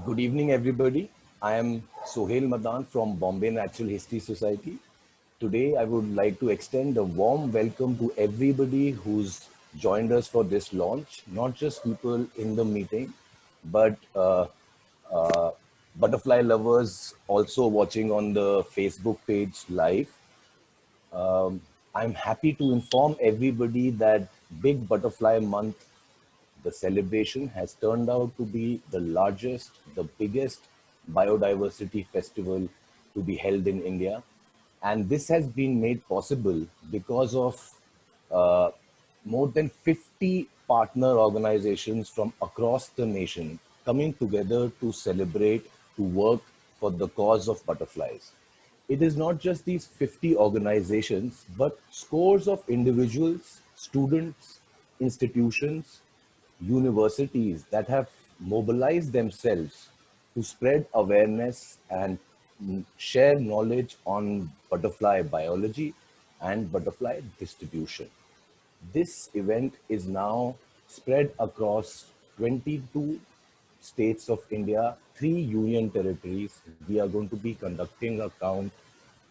Good evening, everybody. I am Sohail Madan from Bombay Natural History Society. Today, I would like to extend a warm welcome to everybody who's joined us for this launch, not just people in the meeting, but uh, butterfly lovers also watching on the Facebook page live. I'm happy to inform everybody that Big Butterfly Month, the celebration, has turned out to be the largest, the biggest biodiversity festival to be held in India. And this has been made possible because of uh, more than 50 partner organizations from across the nation coming together to celebrate, to work for the cause of butterflies. It is not just these 50 organizations, but scores of individuals, students, institutions, universities that have mobilized themselves to spread awareness and share knowledge on butterfly biology and butterfly distribution. This event is now spread across 22 states of India, 3 union territories. We are going to be conducting a count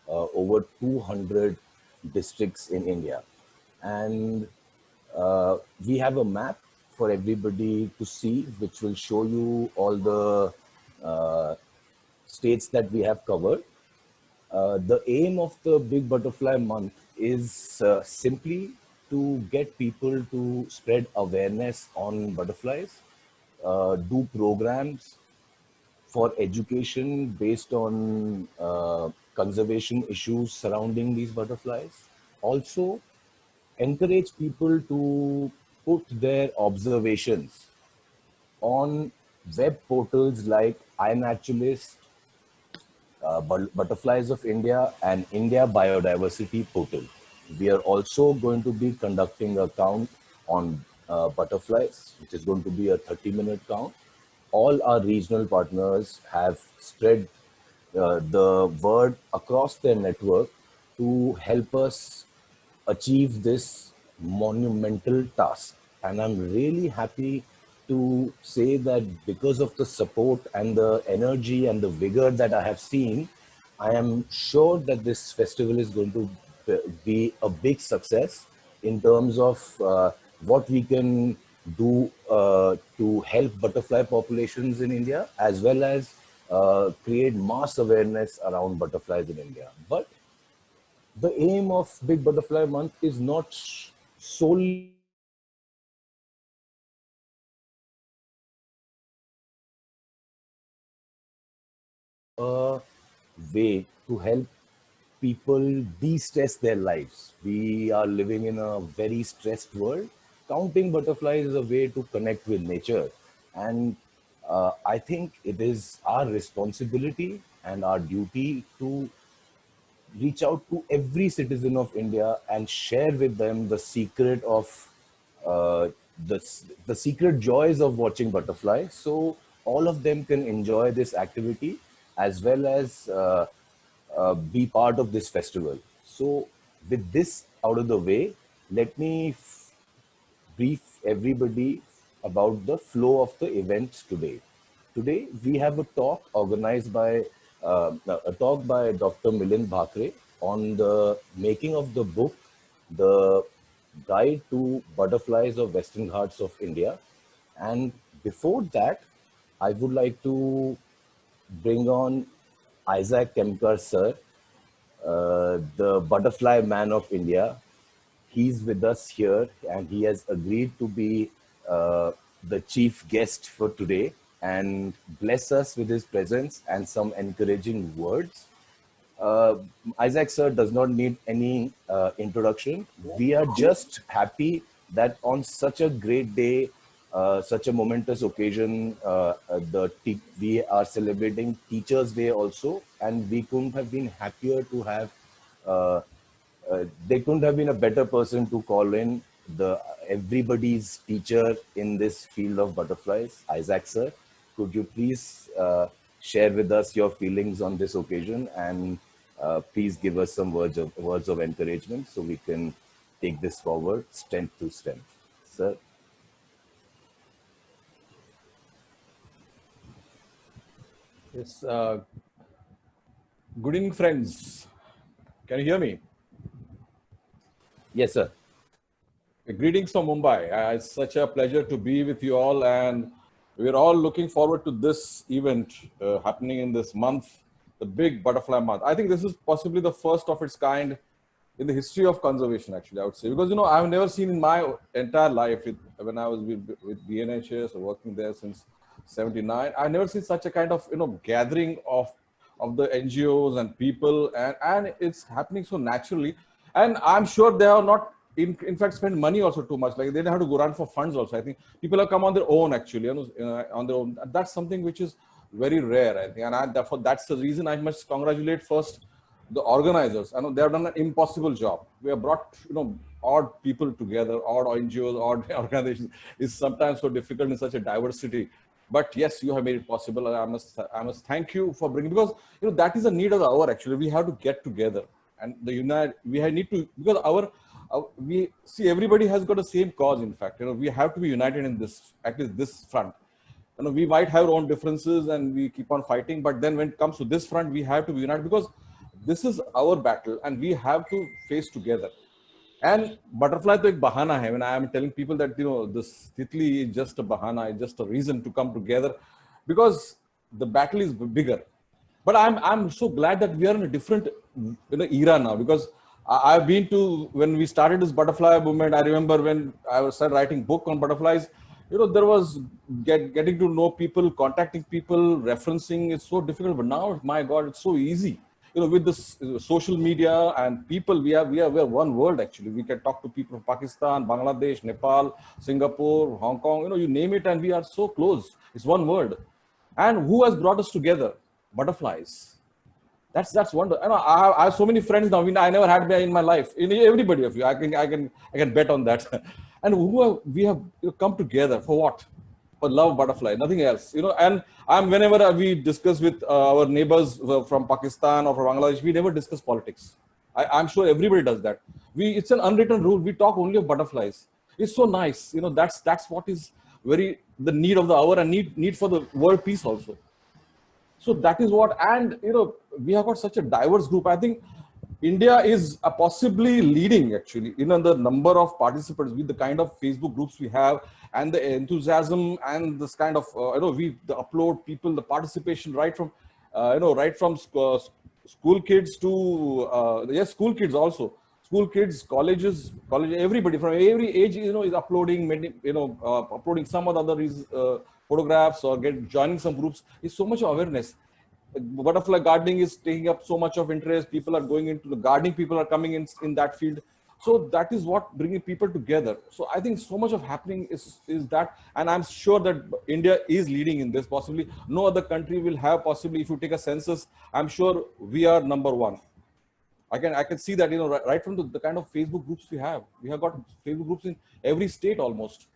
over 200 districts in India. And we have a map for everybody to see, which will show you all the uh, states that we have covered. The aim of the Big Butterfly Month is simply to get people to spread awareness on butterflies, do programs for education based on conservation issues surrounding these butterflies. Also, encourage people to put their observations on web portals like iNaturalist, Butterflies of India, and India Biodiversity Portal. We are also going to be conducting a count on butterflies, which is going to be a 30-minute count. All our regional partners have spread the word across their network to help us achieve this monumental task. And I'm really happy to say that because of the support and the energy and the vigor that I have seen, I am sure that this festival is going to be a big success in terms of what we can do to help butterfly populations in India, as well as create mass awareness around butterflies in India. But the aim of Big Butterfly Month is not solely a way to help people de-stress their lives. We are living in a very stressed world. Counting butterflies is a way to connect with nature. And I think it is our responsibility and our duty to reach out to every citizen of India and share with them the secret of uh, the, the secret joys of watching butterfly. So all of them can enjoy this activity as well as be part of this festival. So with this out of the way, let me brief everybody about the flow of the events today. Today we have a talk organized by a talk by Dr. Milind Bhakare on the making of the book, The Guide to Butterflies of Western Ghats of India. And before that, I would like to bring on Isaac Kehimkar sir, the butterfly man of India. He's with us here and he has agreed to be the chief guest for today and bless us with his presence and some encouraging words. Uh, Isaac sir does not need any introduction. We are just happy that on such a great day, such a momentous occasion, we are celebrating Teachers' Day also, and we couldn't have been happier to have. Uh, there couldn't have been a better person to call in the everybody's teacher in this field of butterflies, Isaac sir. Could you please share with us your feelings on this occasion and please give us some words of encouragement so we can take this forward strength to strength, sir. Yes, good evening, friends. Can you hear me? Yes, sir. Greetings from Mumbai. It's such a pleasure to be with you all, and we're all looking forward to this event happening in this month, the big butterfly month. I think this is possibly the first of its kind in the history of conservation, actually, I would say, because I've never seen in my entire life, when I was with BNHS or working there since '79, I've never seen such a kind of gathering of the NGOs and people, and it's happening so naturally. And I'm sure they are not in fact spend money also too much. Like they don't have to go run for funds also. I think people have come on their own, actually, on their own. That's something which is very rare, I think, and therefore that's the reason I must congratulate first the organizers. I know they have done an impossible job. We have brought odd people together, odd NGOs, odd organizations. Is sometimes so difficult in such a diversity. But yes, you have made it possible. And I must thank you for bringing, because that is the need of the hour. Actually, we have to get together, and we need to, because we see everybody has got the same cause. In fact, we have to be united in this, at least this front. We might have our own differences and we keep on fighting, but then when it comes to this front, we have to be united, because this is our battle and we have to face together. And butterfly to ek bahana hai. When I am telling people that this titli is just a bahana, it's just a reason to come together, because the battle is bigger. But I'm so glad that we are in a different era now, because I've been to, when we started this butterfly movement, I remember when I was started writing book on butterflies, there was getting to know people, contacting people, referencing. It's so difficult, but now, my God, it's so easy. With this social media and people, we're one world, actually. We can talk to people from Pakistan, Bangladesh, Nepal, Singapore, Hong Kong, you name it, and we are so close. It's one world. And who has brought us together? Butterflies. That's wonder. I have so many friends now. I never had in my life. Everybody of you, I can bet on that. And we have come together for what? For love butterfly, nothing else. And whenever we discuss with our neighbors from Pakistan or from Bangladesh, we never discuss politics. I'm sure everybody does that. It's an unwritten rule. We talk only of butterflies. It's so nice. That's what is very the need of the hour, and need for the world peace also. So that is what, and we have got such a diverse group. I think India is possibly leading, actually, the number of participants, with the kind of Facebook groups we have, and the enthusiasm, and this kind of the upload people, the participation, right from school kids to yes, school kids also, school kids, college, everybody from every age is uploading, uploading some other photographs, or joining some groups. Is so much awareness. Butterfly gardening is taking up so much of interest. People are going into the gardening. People are coming in that field. So that is what bringing people together. So I think so much of happening is that, and I'm sure that India is leading in this. Possibly no other country will have. Possibly, if you take a census, I'm sure we are number one. I can see that right from the kind of Facebook groups we have. We have got Facebook groups in every state almost.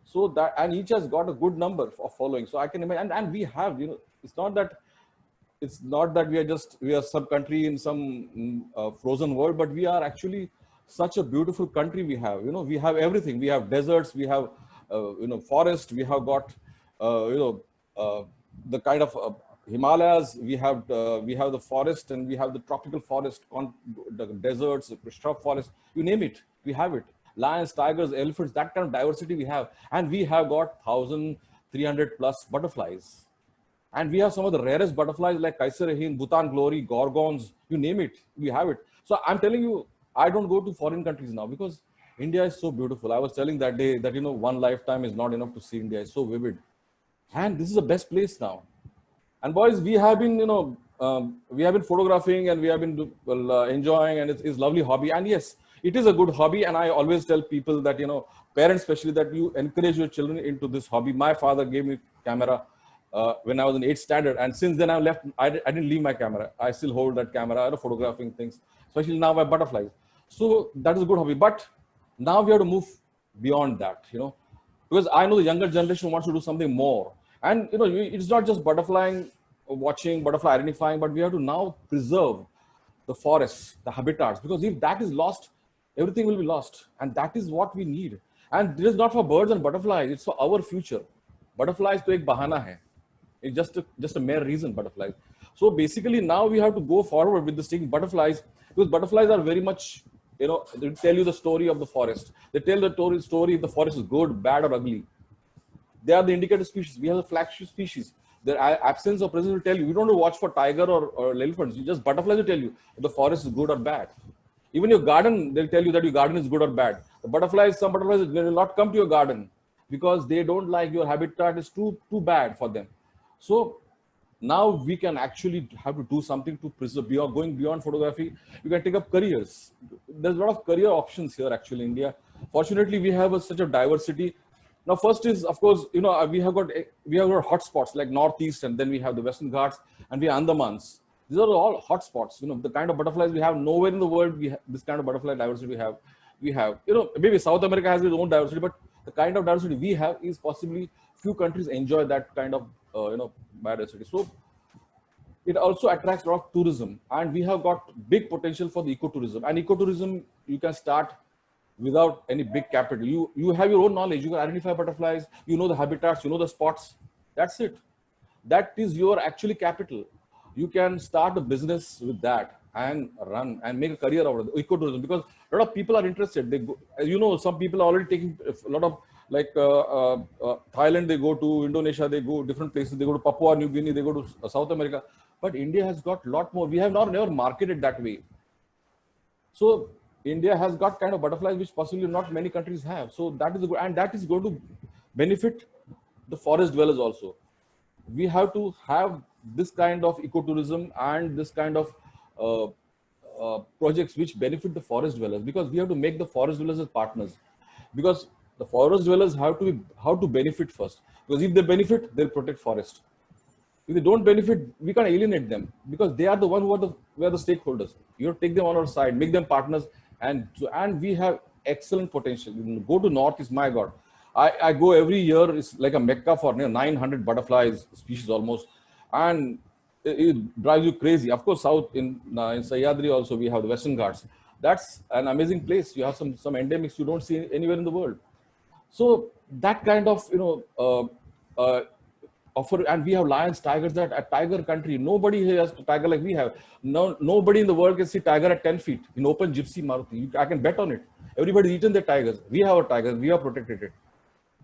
So that, and each has got a good number of following. So I can imagine, and we have, it's not that we are some country in some frozen world, but we are actually such a beautiful country. We have, we have everything. We have deserts, we have, forest, we have got, the kind of Himalayas, we have the forest, and we have the tropical forest, the deserts, the shrub forest, you name it, we have it. Lions, tigers, elephants, that kind of diversity we have. And we have got 1,300 plus butterflies. And we have some of the rarest butterflies like Kaiserahin, Bhutan glory, gorgons, you name it, we have it. So I'm telling you, I don't go to foreign countries now, because India is so beautiful. I was telling that day that, one lifetime is not enough to see India. It's so vivid. And this is the best place now. And boys, we have been, we have been photographing, and we have been enjoying, and it's lovely hobby. And yes, it is a good hobby. And I always tell people that, parents especially, that you encourage your children into this hobby. My father gave me camera when I was in 8th standard. And since then I didn't leave my camera. I still hold that camera, photographing things, especially now by butterflies. So that is a good hobby. But now we have to move beyond that, because I know the younger generation wants to do something more. And, it's not just butterflying, watching, butterfly identifying, but we have to now preserve the forests, the habitats, because if that is lost, everything will be lost. And that is what we need. And this is not for birds and butterflies, it's for our future. Butterflies to ek bahana hai. It's just a mere reason, butterflies. So basically now we have to go forward with this thing, butterflies, because butterflies are very much, they tell you the story of the forest. They tell the story if the forest is good, bad, or ugly. They are the indicator species. We have the flagship species. Their absence or presence will tell you. You don't have to watch for tiger or elephants. You just butterflies will tell you if the forest is good or bad. Even your garden, they'll tell you that your garden is good or bad. The butterflies, some butterflies, they will not come to your garden because they don't like your habitat is too bad for them. So now we can actually have to do something to preserve, going beyond photography. You can take up careers. There's a lot of career options here actually in India. Fortunately, we have such a diversity. Now, first is, of course, we have got hotspots like Northeast, and then we have the Western Ghats, and we have Andamans. These are all hotspots. The kind of butterflies we have nowhere in the world. We have this kind of butterfly diversity we have. Maybe South America has its own diversity, but the kind of diversity we have is possibly few countries enjoy that kind of biodiversity. So it also attracts a lot of tourism, and we have got big potential for the ecotourism. And ecotourism, you can start without any big capital. You have your own knowledge. You can identify butterflies. You know the habitats. You know the spots. That's it. That is your actually capital. You can start a business with that and run and make a career out of it. Ecotourism, because a lot of people are interested. They go, some people are already taking a lot of, like Thailand, they go to Indonesia, they go different places, they go to Papua New Guinea, they go to South America. But India has got a lot more. We have never marketed that way. So India has got kind of butterflies which possibly not many countries have. So that is good, and that is going to benefit the forest dwellers also. We have to have this kind of ecotourism and this kind of projects which benefit the forest dwellers, because we have to make the forest dwellers as partners. Because the forest dwellers have to benefit first. Because if they benefit, they'll protect forest. If they don't benefit, we can't alienate them, because they are the one who are the stakeholders. You have to take them on our side, make them partners, and we have excellent potential. Go to Northeast, my God. I go every year. It's like a mecca for 900 butterflies species almost, and it drives you crazy. Of course, south in Sahyadri also we have the Western Ghats. That's an amazing place. You have some endemics you don't see anywhere in the world. So that kind of offer, and we have lions, tigers. That a tiger country. Nobody here has a tiger like we have. Nobody in the world can see tiger at 10 feet in open gypsy Maruti. I can bet on it. Everybody's eaten their tigers. We have our tigers. We have protected it.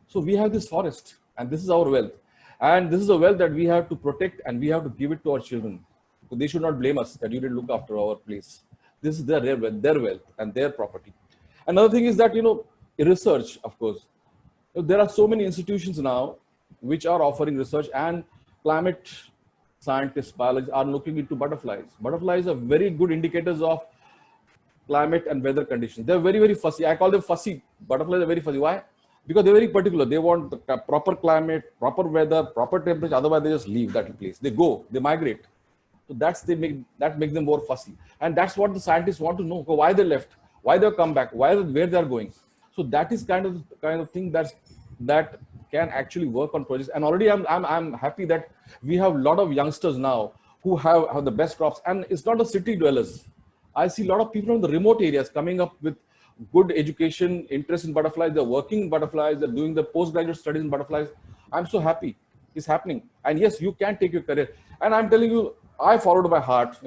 So we have this forest, and this is our wealth. And this is a wealth that we have to protect, and we have to give it to our children. So they should not blame us that you didn't look after our place. This is their wealth and their property. Another thing is that, research, of course. There are so many institutions now which are offering research, and climate scientists, biologists are looking into butterflies. Butterflies are very good indicators of climate and weather conditions. They're very, very fussy. I call them fussy. Butterflies are very fussy. Why? Because they're very particular. They want the proper climate, proper weather, proper temperature. Otherwise, they just leave that place. They go, they migrate. So that makes them more fussy. And that's what the scientists want to know. Why they left, why they come back, where they are going. So that is kind of thing that can actually work on projects. And already I'm happy that we have a lot of youngsters now who have the best crops. And it's not the city dwellers. I see a lot of people from the remote areas coming up with good education, interest in butterflies. They're working in butterflies. They're doing the postgraduate studies in butterflies. I'm so happy it's happening. And yes, you can take your career. And I'm telling you, I followed by heart.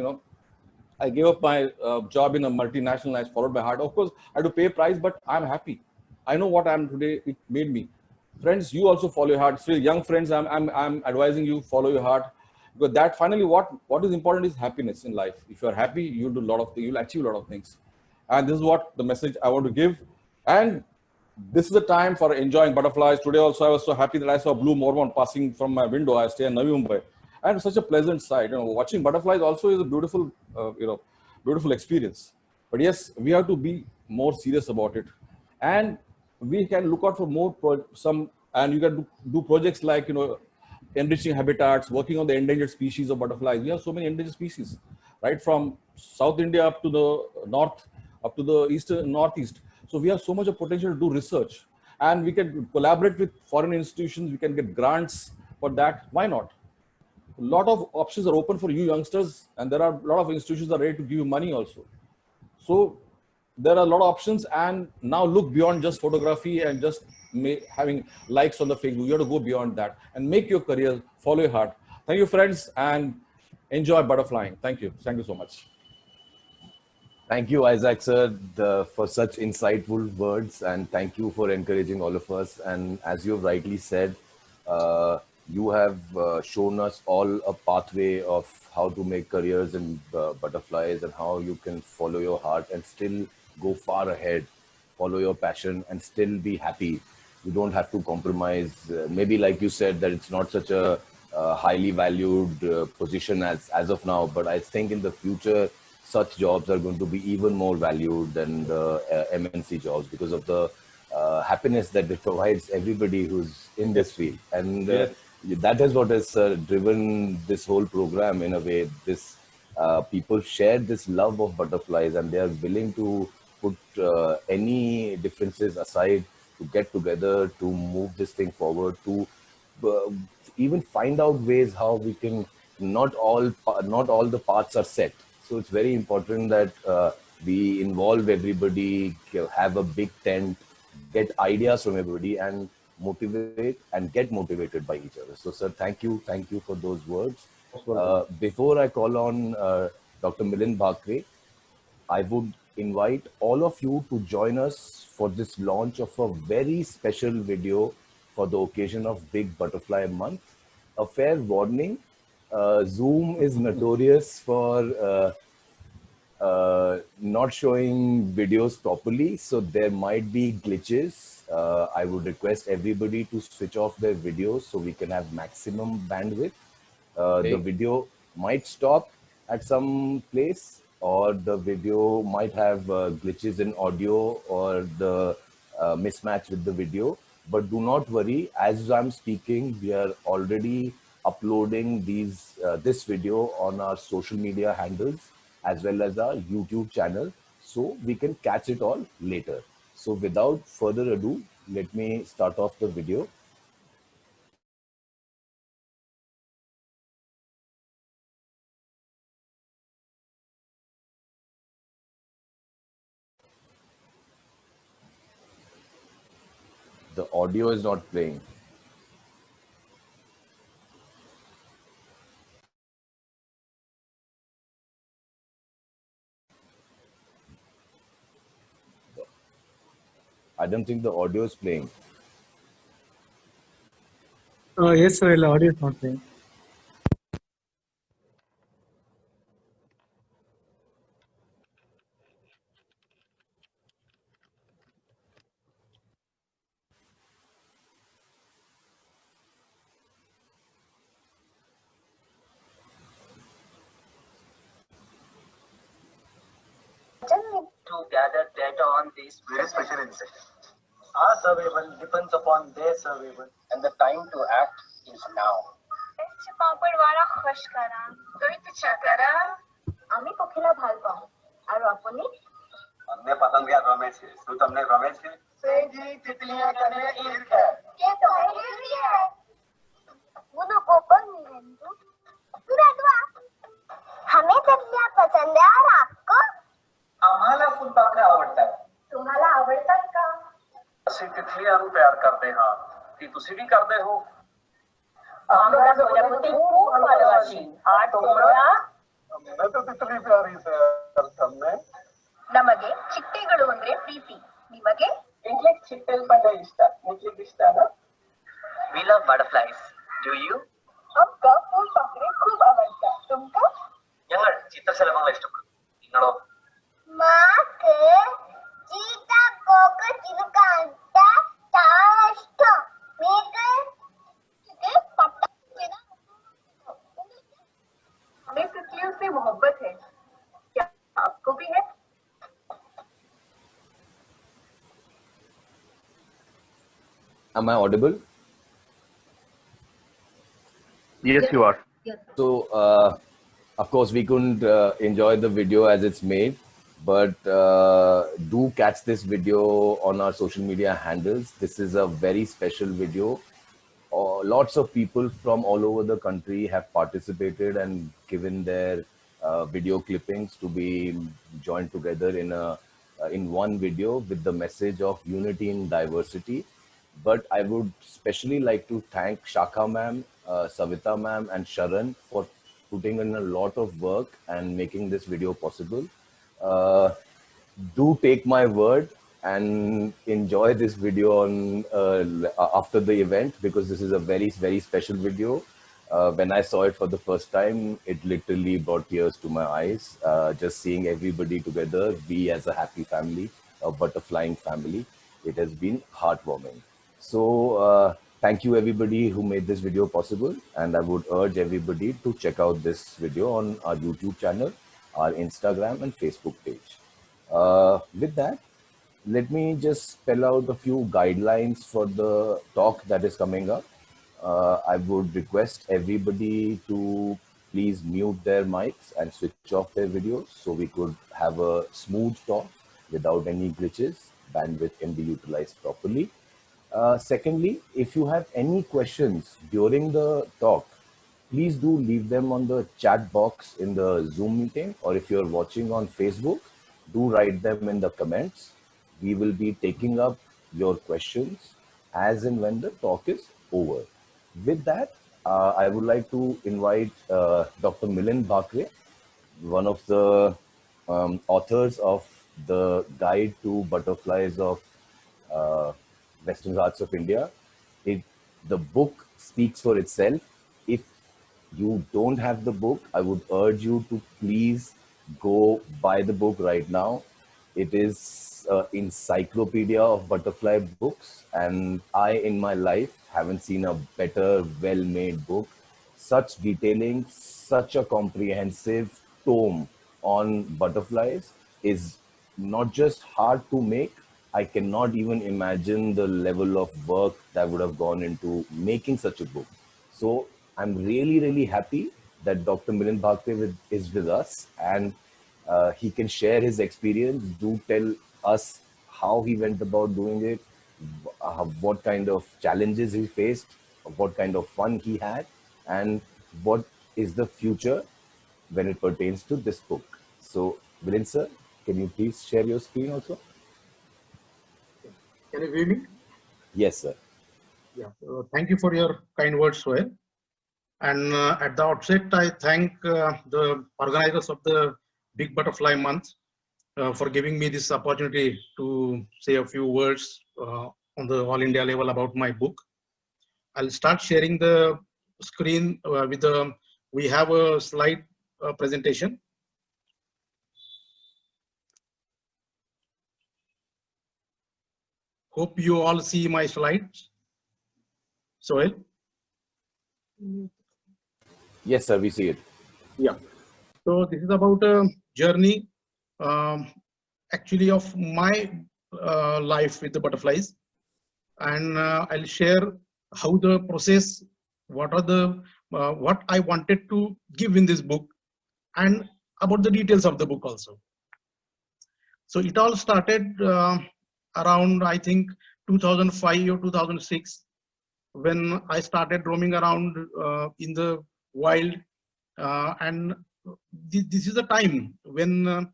I gave up my job in a multinational. I followed by heart. Of course, I had to pay a price, but I'm happy. I know what I am today. It made me. Friends, you also follow your heart. So young friends, I'm advising you, follow your heart. Because that finally, what is important is happiness in life. If you're happy, you'll do a lot of things. You'll achieve a lot of things. And this is what the message I want to give. And this is the time for enjoying butterflies. Today also, I was so happy that I saw blue mormon passing from my window. I stay in Navi Mumbai. And such a pleasant sight. Watching butterflies also is a beautiful, beautiful experience. But yes, we have to be more serious about it. And we can look out for more and you can do projects like, enriching habitats, working on the endangered species of butterflies. We have so many endangered species, right from South India up to the north, up to the eastern northeast. So we have so much of potential to do research, and we can collaborate with foreign institutions. We can get grants for that. Why not? A lot of options are open for you youngsters, and there are a lot of institutions that are ready to give you money also. So there are a lot of options, and now look beyond just photography and just having likes on the Facebook. You have to go beyond that and make your career, follow your heart. Thank you, friends, and enjoy butterflying. Thank you. Thank you so much. Thank you, Isaac sir, for such insightful words, and thank you for encouraging all of us. And as you rightly said, you have shown us all a pathway of how to make careers in butterflies and how you can follow your heart and still go far ahead, follow your passion and still be happy. You don't have to compromise. Maybe like you said that it's not such a highly valued position as of now, but I think in the future such jobs are going to be even more valued than the MNC jobs because of the happiness that it provides everybody who's in this field. And Yes. that is what has driven this whole program in a way. This people share this love of butterflies and they are willing to put any differences aside to get together to move this thing forward, to uh, even find out ways how we can, not all the paths are set. So it's very important that we involve everybody, have a big tent, get ideas from everybody and motivate and get motivated by each other. So sir, thank you for those words. Before I call on Dr. Milind Bhakare, I would invite all of you to join us for this launch of a very special video for the occasion of Big Butterfly Month. A fair warning, Zoom is notorious for not showing videos properly, so there might be glitches. I would request everybody to switch off their videos so we can have maximum bandwidth. The video might stop at some place, or the video might have glitches in audio or the mismatch with the video. But do not worry, as I'm speaking, we are already uploading this video on our social media handles as well as our YouTube channel, so we can catch it all later. So without further ado, let me start off the video. The audio is not playing. I don't think the audio is playing. Yes, sir. Audio is not playing. To gather data on this very special incident. Our survival depends upon their survival, and the time to act is now. পাপড়ওয়ালা খস করা তুই তো চাকরা আমি পখিলা ভাল পাওঁ আৰু আপুনি અમને પતંગિયા ગમે છે શું તમને ગમે છે સેજી તિતલિયા કને ઈર્ષા કે તો ઈર્ષ્યા મુનો કોપર મિલંદુ સુરદવા हमें तितलियां पसंद है और आपको आम्हाला फुलपाखरे आवडतात तुम्हाला आवडतात का ਅਸੀਂ ਤਿਤਲੀਆਂ ਨੂੰ ਪਿਆਰ ਕਰਦੇ ਹਾਂ ਕੀ ਤੁਸੀਂ ਵੀ ਕਰਦੇ ਹੋ আমরা প্রজাপতি খুব ভালোবাসি আর তোমরা मैं तो तितली प्यारी से ತಮ್ಮೆ ನಮಗೆ ಚಿಟ್ಟೆಗಳು ಅಂದ್ರೆ ಪ್ರೀತಿ ನಿಮಗೆ ಇಂಗ್ಲಿಷ್ ಚಿಟ್ಟೆಲ್ ಪದ ಇಷ್ಟ ಮುಟ್ಲಿಕ್ಕೆ ಇಷ್ಟನಾ We love butterflies. Do you? हमका फुलपाखरे खूप आवडतात तुमका ഞങ്ങൾ ചിത്രശലഭങ്ങളെ ഇഷ്ടപ്പെടും നിങ്ങളോ മാക്ക് ചീത്ത കോക്ക ചിനുകാന്ത താഷ്ട മേക്ക് ये पट्टा ना हमें तितलियों से मोहब्बत है क्या आपको भी है Am I audible? Yes, you are. So, of course, we couldn't enjoy the video as it's made, but do catch this video on our social media handles. This is a very special video. Lots of people from all over the country have participated and given their video clippings to be joined together in one video with the message of unity in diversity. but I would especially like to thank Shakha ma'am, Savita ma'am, and Sharan for putting in a lot of work and making this video possible. Uh, do take my word and enjoy this video on after the event, because this is a very special video. When I saw it for the first time, it literally brought tears to my eyes. Just seeing everybody together, we as a happy family, a butterflying family, it has been heartwarming. So thank you everybody who made this video possible, and I would urge everybody to check out this video on our YouTube channel, our Instagram and Facebook page. With that, let me just spell out a few guidelines for the talk that is coming up. I would request everybody to please mute their mics and switch off their videos so we could have a smooth talk without any glitches. Bandwidth can be utilized properly. Secondly, if you have any questions during the talk, please do leave them on the chat box in the Zoom meeting, or if you're watching on Facebook, do write them in the comments. We will be taking up your questions as and when the talk is over. With that, I would like to invite Dr. Milind Bhakare, one of the authors of the Guide to Butterflies of Western Ghats of India. The book speaks for itself. If you don't have the book, I would urge you to please go buy the book right now. It is an encyclopedia of butterfly books, and I, in my life, haven't seen a better, well-made book. Such detailing, such a comprehensive tome on butterflies is not just hard to make. I cannot even imagine the level of work that would have gone into making such a book. So I'm really happy that Dr. Milind Bhakare is with us, and he can share his experience. Do tell us how he went about doing it, what kind of challenges he faced, what kind of fun he had, and what is the future when it pertains to this book. So, Milind sir, can you please share your screen also? Can you hear me? Yes, sir. Yeah. Thank you for your kind words, Sohail. And at the outset, I thank the organizers of the Big Butterfly Month for giving me this opportunity to say a few words on the All India level about my book. I'll start sharing the screen with the, we have a slide presentation. Hope you all see my slides. Sohail? Yes, sir, we see it. Yeah. So this is about a journey actually of my life with the butterflies, and I'll share how the process, what are the what I wanted to give in this book, and about the details of the book also. So it all started around, I think, 2005 or 2006, when I started roaming around in the wild, and this is a time when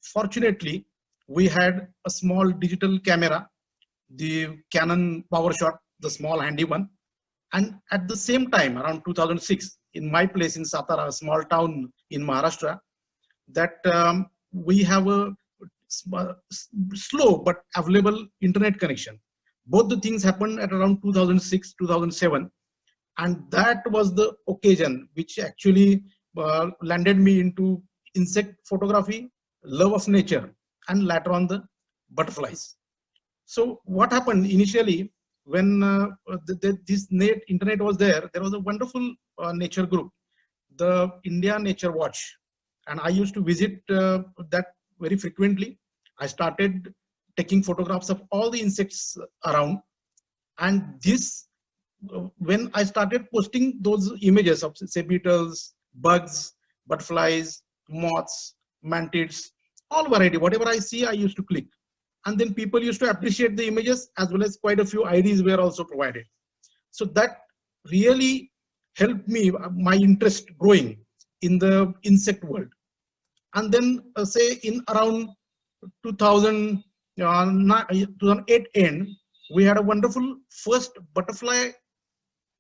fortunately we had a small digital camera, the Canon PowerShot, the small handy one. And at the same time, around 2006, in my place in Satara, a small town in Maharashtra, that we have a slow but available internet connection. Both the things happened at around 2006, 2007. And that was the occasion which actually landed me into insect photography, love of nature, and later on the butterflies. So what happened initially when this internet was there was a wonderful nature group, the India Nature Watch. And I used to visit that very frequently. I started taking photographs of all the insects around. And this, when I started posting those images of, say, beetles, bugs, butterflies, moths, mantids, all variety, whatever I see, I used to click. And then people used to appreciate the images, as well as quite a few IDs were also provided. So that really helped me, my interest growing in the insect world. And then say in around 2008 end, we had a wonderful first butterfly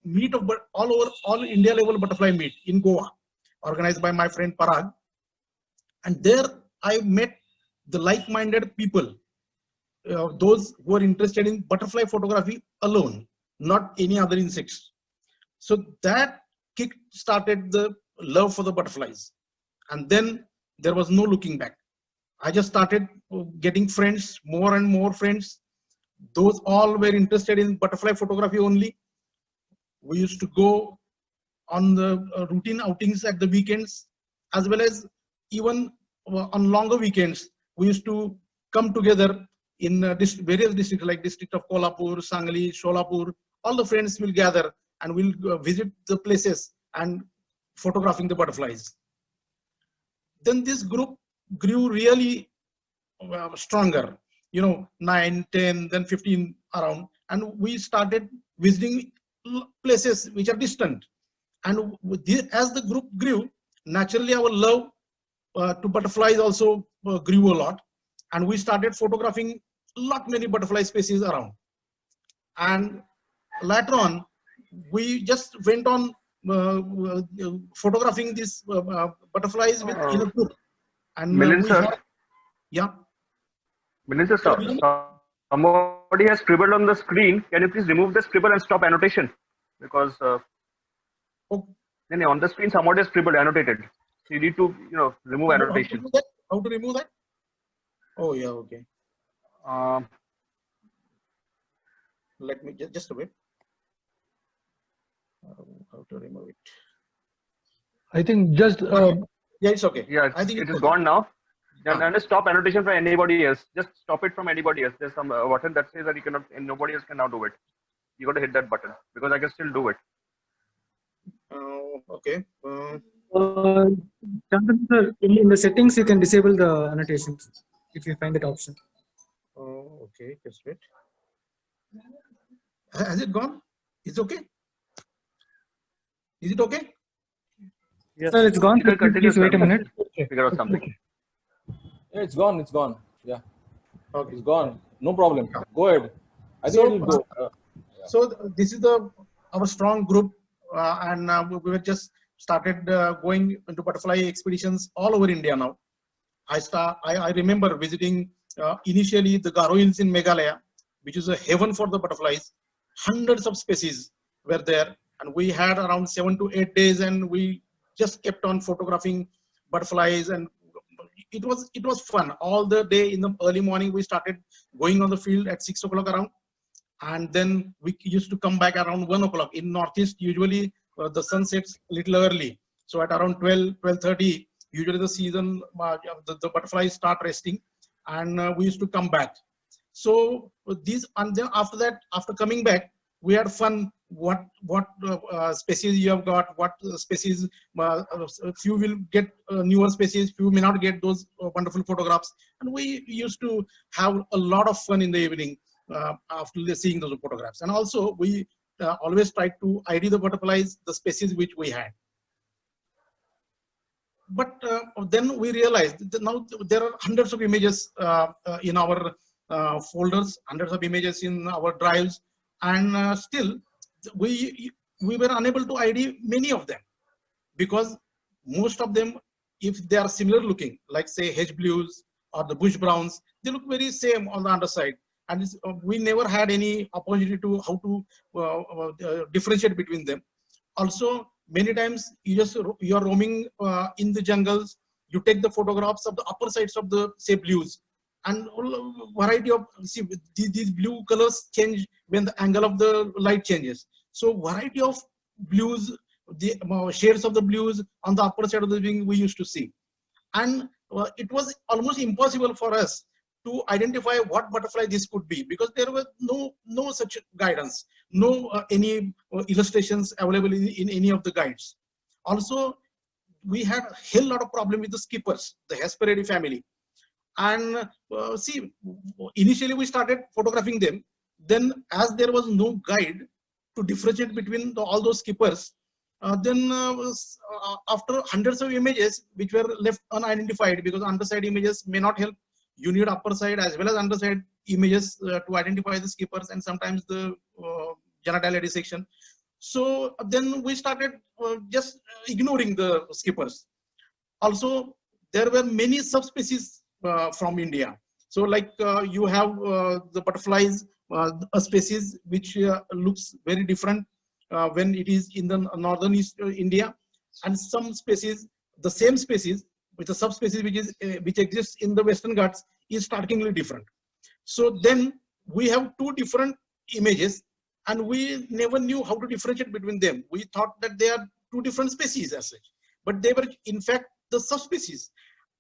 meet of all India level butterfly meet in Goa, organized by my friend Parag. And there I met the like-minded people, those who are interested in butterfly photography alone, not any other insects. So that kick started the love for the butterflies. And then there was no looking back. I just started getting friends, more and more friends. Those all were interested in butterfly photography only. We used to go on the routine outings at the weekends, as well as even on longer weekends. We used to come together in various districts like district of Kolhapur, Sangli, Sholapur. All the friends will gather and we'll visit the places and photographing the butterflies. Then this group grew really stronger, 9, 10, then 15 around. And we started visiting places which are distant. And as the group grew, naturally our love to butterflies also grew a lot. And we started photographing many butterfly species around. And later on, we just went on photographing these butterflies in a group. And Milind sir, yeah. Milind sir, somebody has scribbled on the screen. Can you please remove the scribble and stop annotation? Because on the screen somebody has scribbled, annotated. So you need to, remove annotation. How to remove that? Oh yeah, okay. Let me just a bit. How to remove it? I think just yeah, it's okay. Yeah, I think it is gone now. Ah. And just stop annotation from anybody else. Just stop it from anybody else. There's some button that says that you cannot, and nobody else can now do it. You got to hit that button because I can still do it. Okay. Chandan sir, in the settings you can disable the annotations if you find that option. Okay, just wait. Has it gone? It's okay. Is it okay? Yes. Sir, it's gone. You can continue, Please wait a sir. minute. Figure out something. Yeah, it's gone. It's gone. Yeah, Okay. it's gone. No problem. Go ahead. I think it will go. So this is our strong group, and we were just started going into butterfly expeditions all over India now. I remember visiting initially the Garo Hills in Meghalaya, which is a heaven for the butterflies. Hundreds of species were there, and we had around 7 to 8 days, and we just kept on photographing butterflies, and it was fun. All the day in the early morning, we started going on the field at 6 o'clock around, and then we used to come back around 1 o'clock. In Northeast, usually the sun sets a little early, so at around 12:30, usually the season the butterflies start resting, and we used to come back. So these, and then after that, after coming back, we had fun. What species you have got? What species? Few will get newer species. Few may not get those wonderful photographs. And we used to have a lot of fun in the evening after seeing those photographs. And also we always tried to ID the butterflies, the species which we had. But then we realized that now there are hundreds of images in our folders, hundreds of images in our drives, and still we were unable to ID many of them, because most of them, if they are similar looking, like say hedge blues or the bush browns, they look very same on the underside, and we never had any opportunity to how to differentiate between them. Also, many times you are roaming in the jungles, you take the photographs of the upper sides of the say blues, and variety of, see, these blue colors change when the angle of the light changes. So variety of blues, the shades of the blues on the upper side of the wing we used to see, and it was almost impossible for us to identify what butterfly this could be, because there was no such guidance, no any illustrations available in any of the guides. Also, we had a hell lot of problem with the skippers, the Hesperidae family. And see, initially we started photographing them. Then as there was no guide to differentiate between all those skippers, then after hundreds of images which were left unidentified, because underside images may not help, you need upper side as well as underside images to identify the skippers and sometimes the genitalia section. So then we started just ignoring the skippers. Also, there were many subspecies from India. So like you have the butterflies, a species which looks very different when it is in the northern India, and some species, the same species with a subspecies which exists in the Western Ghats is startlingly different. So then we have two different images, and we never knew how to differentiate between them. We thought that they are two different species as such, but they were in fact the subspecies.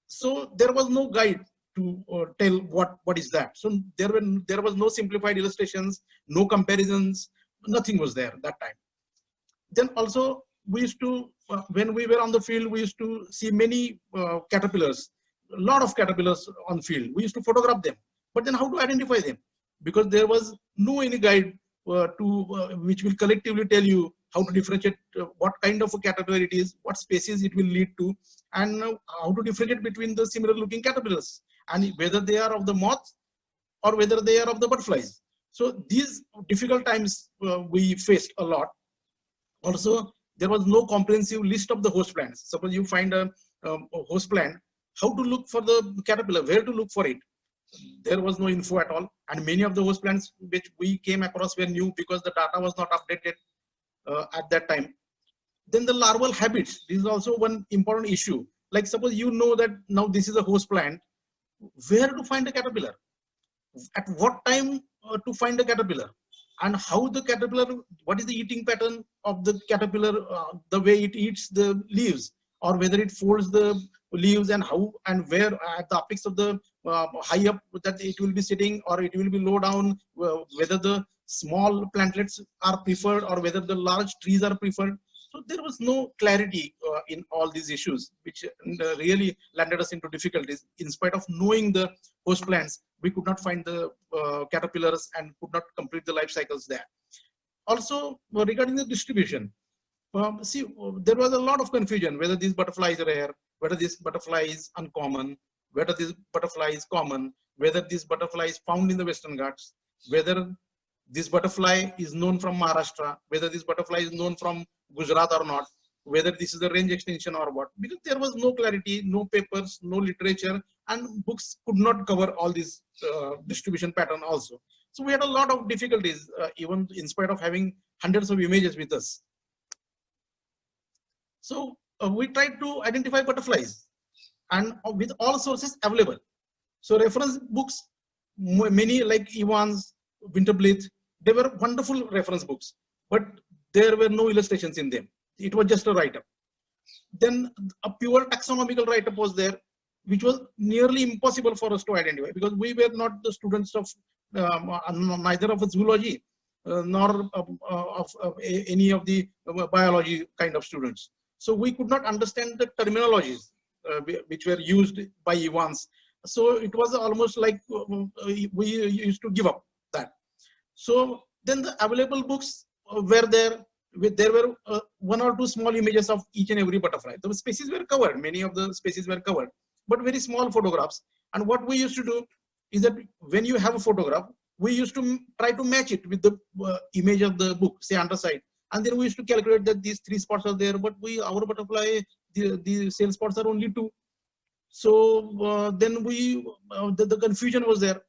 So there was no guide to tell what is that. So there was no simplified illustrations, no comparisons, nothing was there that time. Then also we used to, when we were on the field, we used to see many caterpillars, a lot of caterpillars on field. We used to photograph them, but then how to identify them? Because there was no any guide which will collectively tell you how to differentiate what kind of a caterpillar it is, what species it will lead to, and how to differentiate between the similar looking caterpillars, and whether they are of the moths or whether they are of the butterflies. So these difficult times we faced a lot. Also, there was no comprehensive list of the host plants. Suppose you find a host plant, how to look for the caterpillar, where to look for it. There was no info at all, and many of the host plants which we came across were new because the data was not updated at that time. Then the larval habits, this is also one important issue. Like suppose you know that now this is a host plant, where to find a caterpillar, at what time to find a caterpillar, and how the caterpillar, what is the eating pattern of the caterpillar, the way it eats the leaves, or whether it folds the leaves, and how and where at the apex of the high up that it will be sitting, or it will be low down, whether the small plantlets are preferred or whether the large trees are preferred. So there was no clarity in all these issues, which really landed us into difficulties. In spite of knowing the host plants, we could not find the caterpillars and could not complete the life cycles there. Also, regarding the distribution, see, there was a lot of confusion whether these butterflies are rare, whether this butterfly is uncommon, whether this butterfly is common, whether this butterfly is found in the Western Ghats, whether this butterfly is known from Maharashtra, whether this butterfly is known from Gujarat or not, whether this is a range extension or what, because there was no clarity, no papers, no literature, and books could not cover all this distribution pattern also. So we had a lot of difficulties, even in spite of having hundreds of images with us. So we tried to identify butterflies, and with all sources available. So reference books, many like Evans, Winterblith, they were wonderful reference books, but there were no illustrations in them. It was just a write-up. Then a pure taxonomical write-up was there, which was nearly impossible for us to identify because we were not the students of neither of zoology nor of any of the biology kind of students. So we could not understand the terminologies which were used by Evans. So it was almost like we used to give up that. So then the available books were there. There were one or two small images of each and every butterfly. The species were covered. Many of the species were covered, but very small photographs. And what we used to do is that when you have a photograph, we used to try to match it with the image of the book, say underside. And then we used to calculate that these 3 spots are there, but our butterfly, the cell spots are only 2. So then the confusion was there.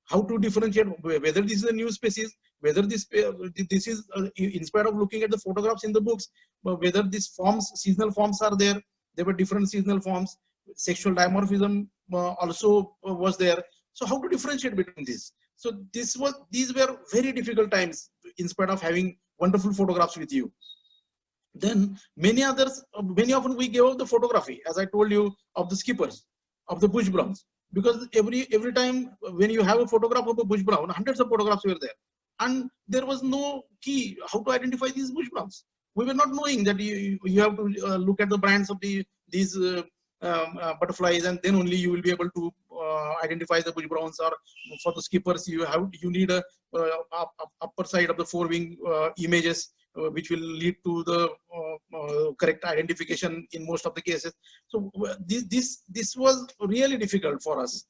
How to differentiate whether this is a new species, whether this is in spite of looking at the photographs in the books, whether these forms, seasonal forms are there. There were different seasonal forms. Sexual dimorphism also was there. So how to differentiate between these? So these were very difficult times in spite of having wonderful photographs with you. Then many often we gave up the photography, as I told you, of the skippers, of the bush browns, because every time when you have a photograph of a bush brown, hundreds of photographs were there, and there was no key how to identify these bush browns. We were not knowing that you have to look at the brands of these butterflies, and then only you will be able to identify the bush browns. Or for the skippers, you need a upper side of the forewing images, which will lead to the correct identification in most of the cases. So this was really difficult for us.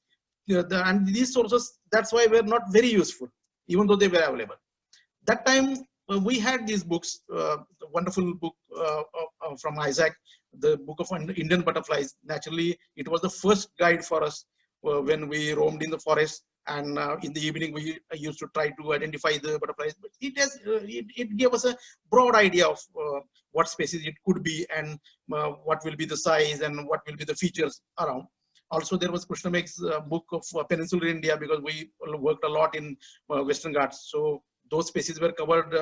and these sources, that's why were not very useful, even though they were available. That time we had these books, the wonderful book from Isaac, the book of Indian butterflies. Naturally, it was the first guide for us when we roamed in the forest, and in the evening we used to try to identify the butterflies. But it gave us a broad idea of what species it could be, and what will be the size and what will be the features around. Also, there was Krishnamek's book of Peninsular India, because we worked a lot in Western Ghats. So those species were covered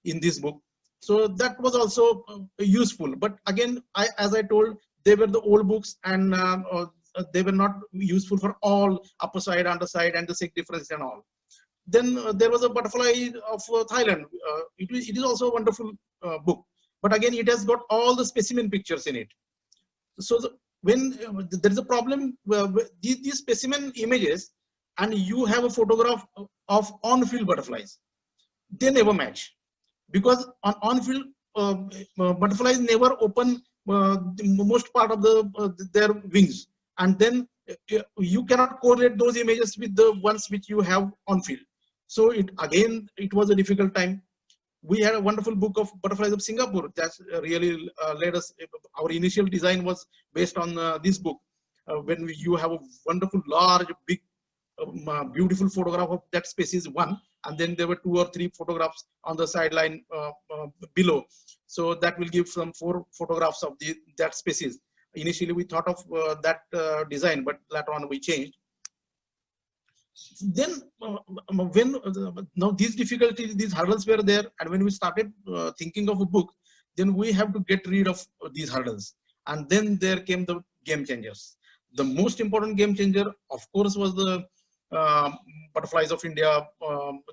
in this book. So that was also useful. But again, as I told, they were the old books, and they were not useful for all upper side, underside, and the sex difference and all. Then there was a Butterfly of Thailand. It is also a wonderful book. But again, it has got all the specimen pictures in it. So when there is a problem, these specimen images, and you have a photograph of on-field butterflies, they never match, because on-field butterflies never open the most part of their wings, and then you cannot correlate those images with the ones which you have on-field. So it was a difficult time. We had a wonderful book of Butterflies of Singapore that really led us. Our initial design was based on this book. When you have a wonderful, large, big, beautiful photograph of that species one, and then there were 2 or 3 photographs on the sideline below. So that will give some 4 photographs of that species. Initially, we thought of that design, but later on we changed. Then when now these difficulties, these hurdles were there, and when we started thinking of a book, then we have to get rid of these hurdles. And then there came the game changers. The most important game changer, of course, was the Butterflies of India,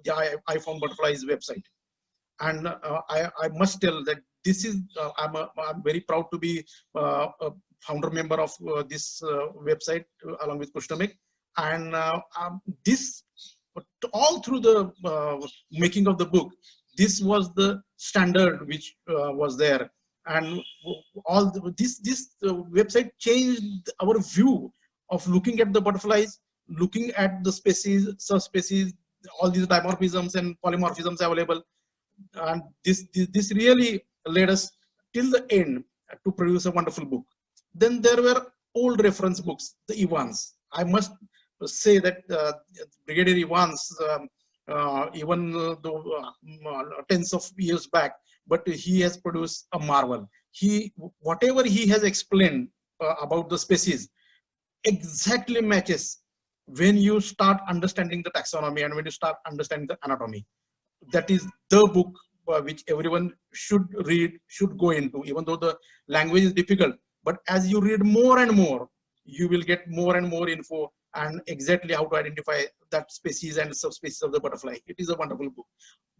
the I Found Butterflies website. And I must tell that this is, I'm very proud to be a founder member of this website along with Kushnamek. And this, all through the making of the book, this was the standard which was there. And all this website changed our view of looking at the butterflies, looking at the species, subspecies, all these dimorphisms and polymorphisms available. And this really led us till the end to produce a wonderful book. Then there were old reference books, the Evans. I must say that Brigadier Evans, even though tens of years back, but he has produced a marvel. Whatever he has explained about the species exactly matches when you start understanding the taxonomy and when you start understanding the anatomy. That is the book which everyone should read, should go into, even though the language is difficult. But as you read more and more, you will get more and more info and exactly how to identify that species and subspecies of the butterfly. It is a wonderful book.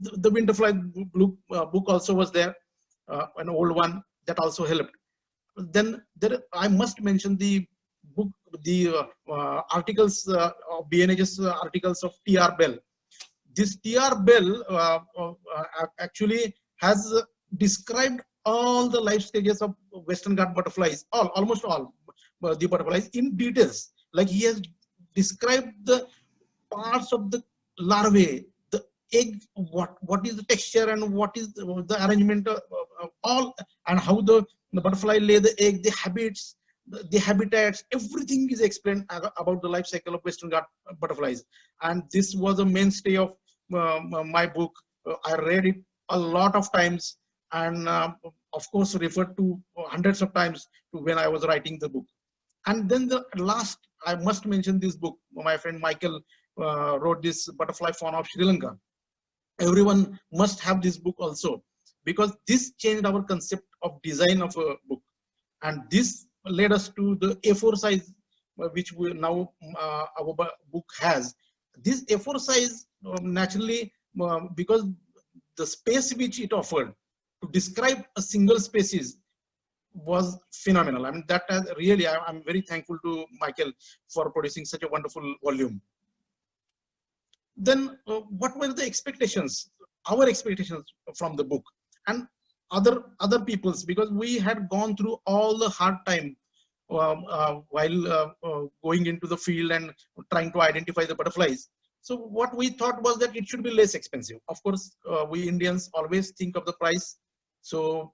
The Winterfly book also was there, an old one that also helped. Then I must mention the book, the articles of BNH's articles of T.R. Bell. This T.R. Bell actually has described all the life stages of Western Ghat butterflies, almost all the butterflies in details. Like he has described the parts of the larvae, the egg, what is the texture and what is the arrangement of all, and how the butterfly lay the egg, the habits, the habitats, everything is explained about the life cycle of Western Ghat butterflies. And this was a mainstay of my book. I read it a lot of times, and of course referred to hundreds of times to when I was writing the book. And then the last, I must mention this book. My friend Michael wrote this Butterfly Fauna of Sri Lanka. Everyone must have this book also, because this changed our concept of design of a book. And this led us to the A4 size, which we now our book has. This A4 size naturally, because the space which it offered to describe a single species was phenomenal. I mean, that really, I'm very thankful to Michael for producing such a wonderful volume. Then what were the expectations, our expectations from the book, and other people's, because we had gone through all the hard time while going into the field and trying to identify the butterflies. So what we thought was that it should be less expensive. Of course, we Indians always think of the price. So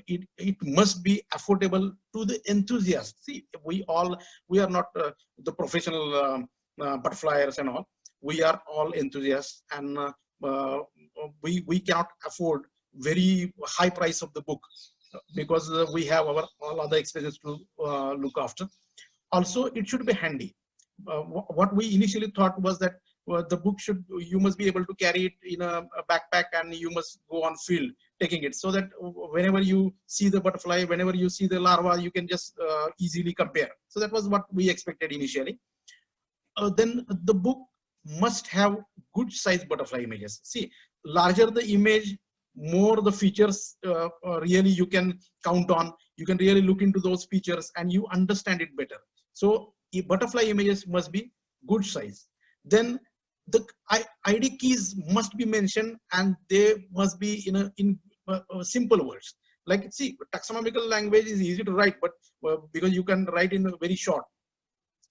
it must be affordable to the enthusiasts. See, we are not the professional butterfliers and all. We are all enthusiasts, and we cannot afford very high price of the book because we have our all other expenses to look after. Also, it should be handy. What we initially thought was that the book you must be able to carry it in a backpack, and you must go on field taking it, so that whenever you see the butterfly, whenever you see the larva, you can just easily compare. So that was what we expected initially. Then the book must have good size butterfly images. See, larger the image, more the features really you can count on. You can really look into those features and you understand it better. So butterfly images must be good size. Then the ID keys must be mentioned, and they must be in simple words. Like, see, taxonomical language is easy to write, but because you can write in a very short,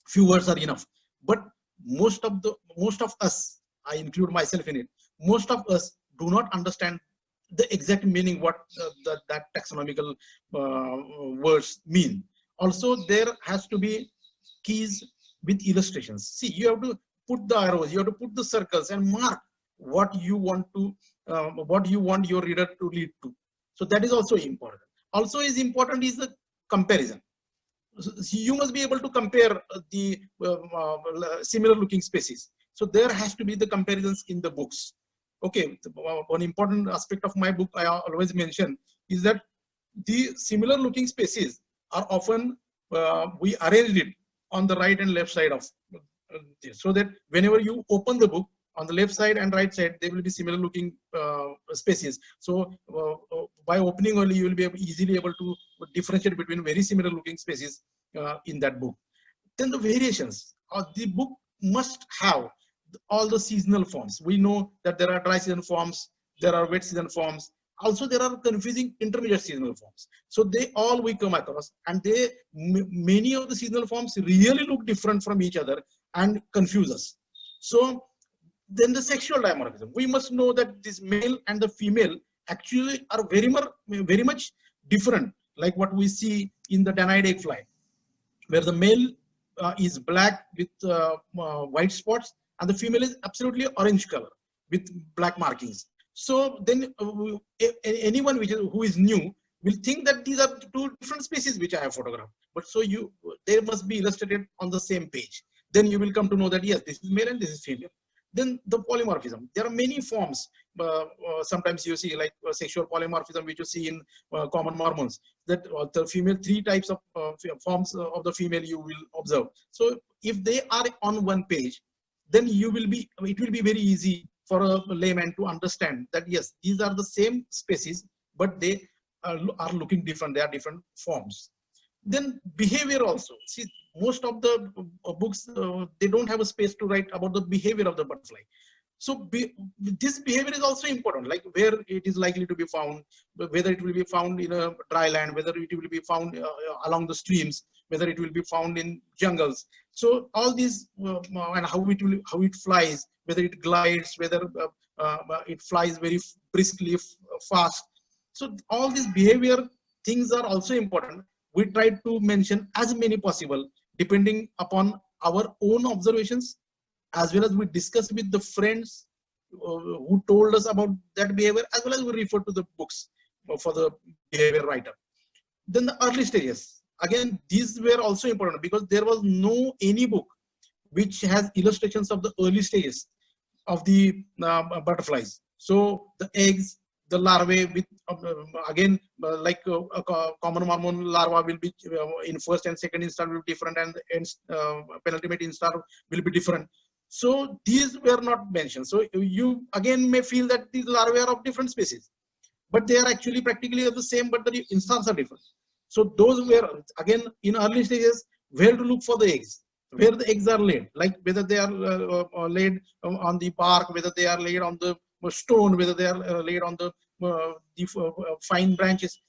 few words are enough. But most of us, I include myself in it, most of us do not understand the exact meaning what that taxonomical words mean. Also, there has to be keys with illustrations. See, you have to put the arrows, you have to put the circles and mark what you want your reader to lead to. So that is also important. Also is important is the comparison. So you must be able to compare the similar looking species. So there has to be the comparisons in the books. Okay, one important aspect of my book I always mention is that the similar looking species are often we arranged it on the right and left side of so that whenever you open the book, on the left side and right side there will be similar looking species. So by opening only you will be easily able to differentiate between very similar looking species in that book. Then the variations of the book must have all the seasonal forms. We know that there are dry season forms, there are wet season forms. Also, there are confusing intermediate seasonal forms. So they all we come across, and many of the seasonal forms really look different from each other and confuse us. So then the sexual dimorphism. We must know that this male and the female actually are very much different, like what we see in the Danide egg fly, where the male is black with white spots, and the female is absolutely orange color with black markings. So then anyone who is new will think that these are two different species which I have photographed. But so they must be illustrated on the same page. Then you will come to know that yes, this is male and this is female. Then the polymorphism. There are many forms. Sometimes you see like sexual polymorphism, which you see in common Mormons. That the female, 3 types of forms of the female you will observe. So if they are on one page, then it will be very easy for a layman to understand that yes, these are the same species, but they are looking different. They are different forms. Then behavior also. See, most of the books they don't have a space to write about the behavior of the butterfly. So this behavior is also important, like where it is likely to be found, whether it will be found in a dry land, whether it will be found along the streams, whether it will be found in jungles. So all these and how it flies, whether it glides, whether it flies very briskly, fast. So all these behavior things are also important. We try to mention as many possible depending upon our own observations, as well as we discuss with the friends who told us about that behavior, as well as we refer to the books for the behavior writer. Then the early stages. Again, these were also important because there was no any book which has illustrations of the early stages of the butterflies. So the eggs, the larvae, with again like a common Mormon larva will be in first and second instar will be different, and penultimate instar will be different. So these were not mentioned. So you again may feel that these larvae are of different species, but they are actually practically the same, but the instars are different. So those were again in early stages where to look for the eggs, where the eggs are laid, like whether they are laid on the bark, whether they are laid on the stone, whether they are laid on the fine branches.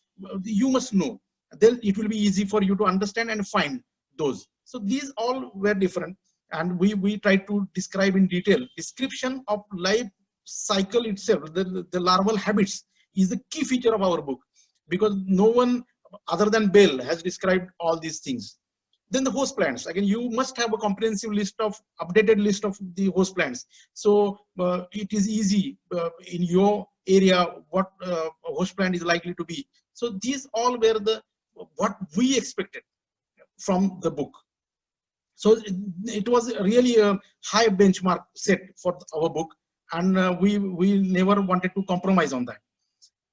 You must know. then it will be easy for you to understand and find those. So these all were different, and we tried to describe in detail. Description of life cycle itself, the larval habits, is the key feature of our book, because no one other than Bell has described all these things. Then the host plants, again, you must have a comprehensive list of updated list of the host plants. So it is easy in your area what a host plant is likely to be. So these all were the what we expected from the book. So it was really a high benchmark set for our book, and we never wanted to compromise on that.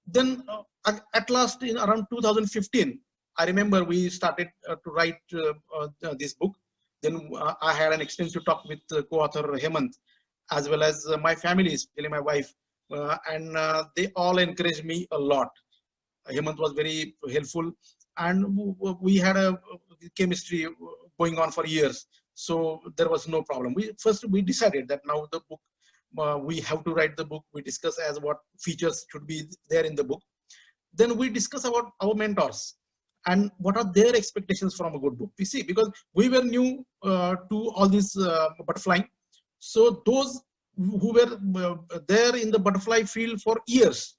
Then at last, in around 2015, I remember we started to write this book. Then I had an extensive talk with co-author Hemant, as well as my family, especially my wife, and they all encouraged me a lot. Hemant was very helpful, and we had a chemistry going on for years, so there was no problem. First we decided that now the book, we have to write the book. We discuss as what features should be there in the book. Then we discuss about our mentors and what are their expectations from a good book. You see, because we were new to all this butterfly, so those who were there in the butterfly field for years,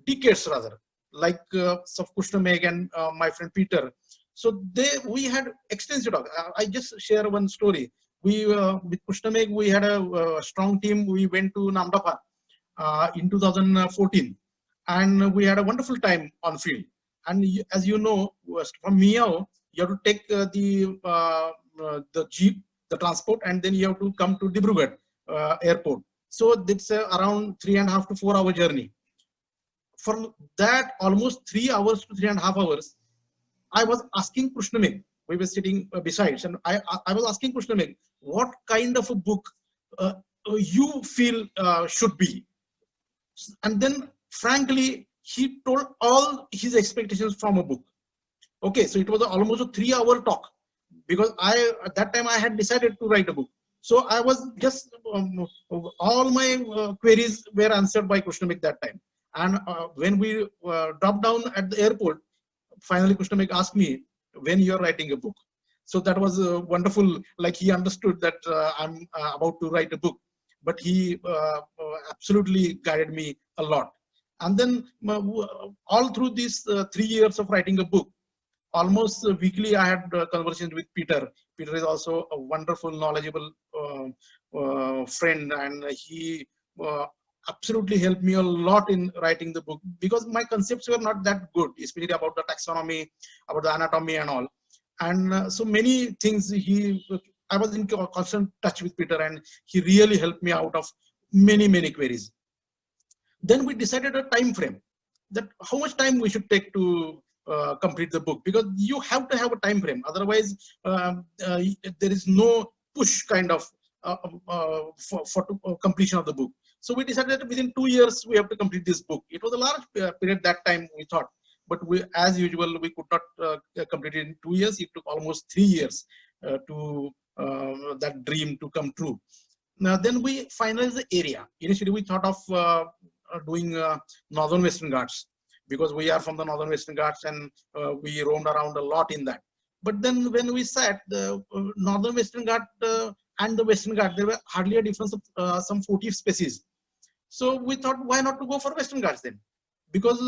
decades rather, like Kushna Meg and my friend Peter. So we had extensive talk. I just share one story. We with Kushna Meg, we had a strong team. We went to Namdapha in 2014, and we had a wonderful time on field. And as you know, from Miao, you have to take the jeep, the transport, and then you have to come to Dibrugarh airport. So it's around 3.5 to 4 hour journey. For that, almost 3 hours to 3.5 hours, I was asking Kushna Meg. We were sitting besides, and I was asking Kushna Meg, what kind of a book you feel should be? And then, frankly, he told all his expectations from a book. Okay, so it was almost a 3 hour talk, because at that time I had decided to write a book. So I was just all my queries were answered by Kushna Meg that time. And when we dropped down at the airport, finally Kushna Meg asked me, when you're writing a book. So that was wonderful. Like, he understood that I'm about to write a book, but he absolutely guided me a lot. And then all through these 3 years of writing a book, almost weekly I had conversations with Peter. Peter is also a wonderful, knowledgeable friend, and he absolutely helped me a lot in writing the book, because my concepts were not that good, especially about the taxonomy, about the anatomy and all. And so many things I was in constant touch with Peter, and he really helped me out of many queries. Then we decided a time frame, that how much time we should take to complete the book, because you have to have a time frame. Otherwise, there is no push kind of for completion of the book. So we decided that within 2 years we have to complete this book. It was a large period that time, we thought, but as usual, we could not complete it in 2 years. It took almost 3 years to that dream to come true. Now, then we finalized the area. Initially, we thought of doing Northern Western Ghats, because we are from the Northern Western Ghats, and we roamed around a lot in that. But then when we sat, the Northern Western Ghat and the Western Ghat, there were hardly a difference of some 40 species. So we thought, why not to go for Western Ghats then? Because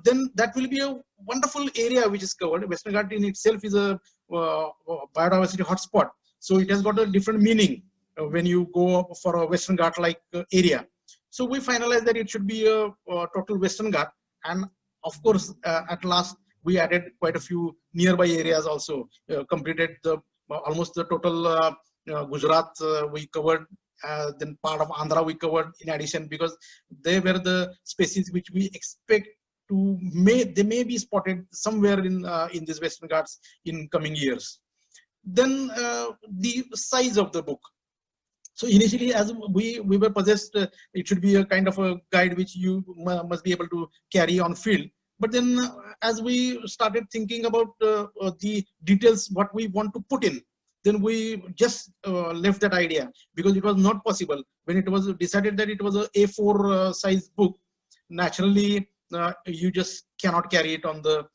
then that will be a wonderful area which is covered. Western Ghat in itself is a biodiversity hotspot. So it has got a different meaning when you go for a Western Ghat like area. So we finalized that it should be a total Western Ghat. And of course, at last, we added quite a few nearby areas also, completed almost the total Gujarat we covered, then part of Andhra we covered in addition, because they were the species which we expect to they may be spotted somewhere in these Western Ghats in coming years. Then the size of the book. So initially, as we were possessed, it should be a kind of a guide which you must be able to carry on field. But then as we started thinking about the details, what we want to put in, then we just left that idea, because it was not possible. When it was decided that it was a A4 size book, naturally you just cannot carry it on the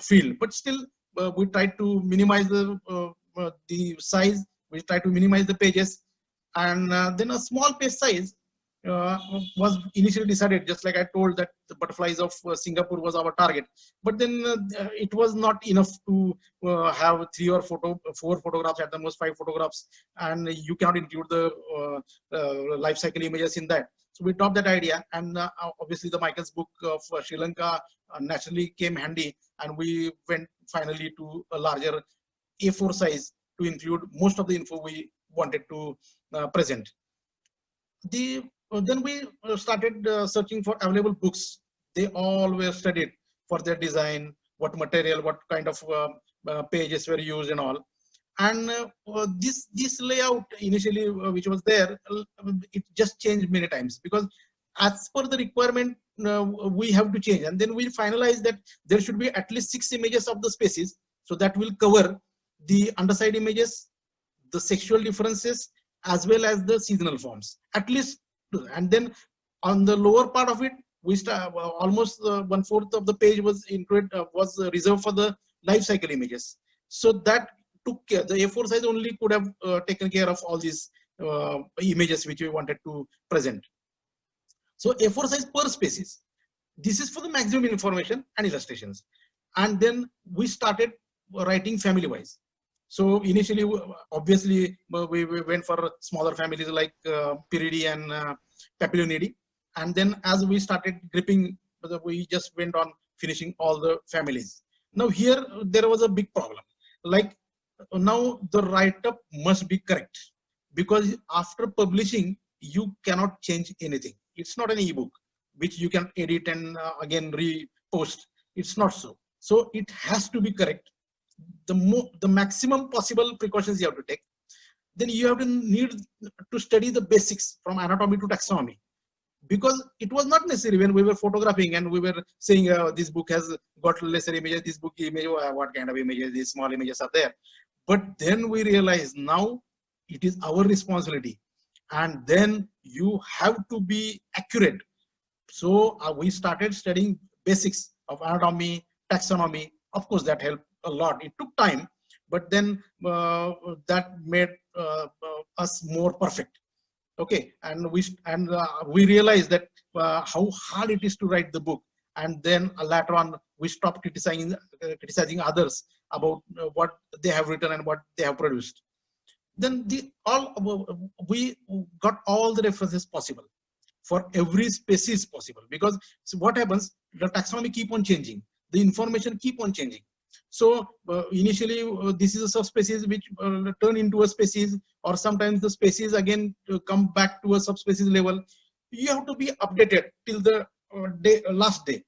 field, but still we tried to minimize the size, we tried to minimize the pages, and then a small page size was initially decided, just like I told that the Butterflies of Singapore was our target, but then it was not enough to have 3 or 4 photographs, at the most 5 photographs, and you cannot include the life cycle images in that. So we dropped that idea, and obviously the Michael's book of Sri Lanka naturally came handy, and we went finally to a larger A4 size to include most of the info we wanted to present. Then we started searching for available books. They all were studied for their design, what material, what kind of pages were used and all. And this layout initially, which was there, it just changed many times, because as per the requirement, we have to change. And then we finalized that there should be at least 6 images of the species. So that will cover the underside images, the sexual differences, as well as the seasonal forms, at least. And then on the lower part of it, we start almost 1/4 of the page was included, was reserved for the life cycle images. So that took care. The A4 size only could have taken care of all these images which we wanted to present. So A4 size per species. This is for the maximum information and illustrations. And then we started writing family wise. So initially, obviously, we went for smaller families like Piridae and Papilionidae. And then as we started gripping, we just went on finishing all the families. Now here, there was a big problem. Like now the write-up must be correct, because after publishing, you cannot change anything. It's not an ebook, which you can edit and again repost. It's not so. So it has to be correct. The maximum possible precautions you have to take. Then you have to need to study the basics from anatomy to taxonomy, because it was not necessary when we were photographing and we were saying this book has got lesser images, this book image, what kind of images, these small images are there. But then we realize now it is our responsibility, and then you have to be accurate. So we started studying basics of anatomy, taxonomy. Of course, that helped a lot. It took time, but then that made us more perfect. Okay, and we realized that how hard it is to write the book, and then later on we stopped criticizing others about what they have written and what they have produced. Then we got all the references possible for every species possible, because so what happens, the taxonomy keep on changing, the information keep on changing. So initially this is a subspecies which turn into a species, or sometimes the species again come back to a subspecies level. You have to be updated till the last day,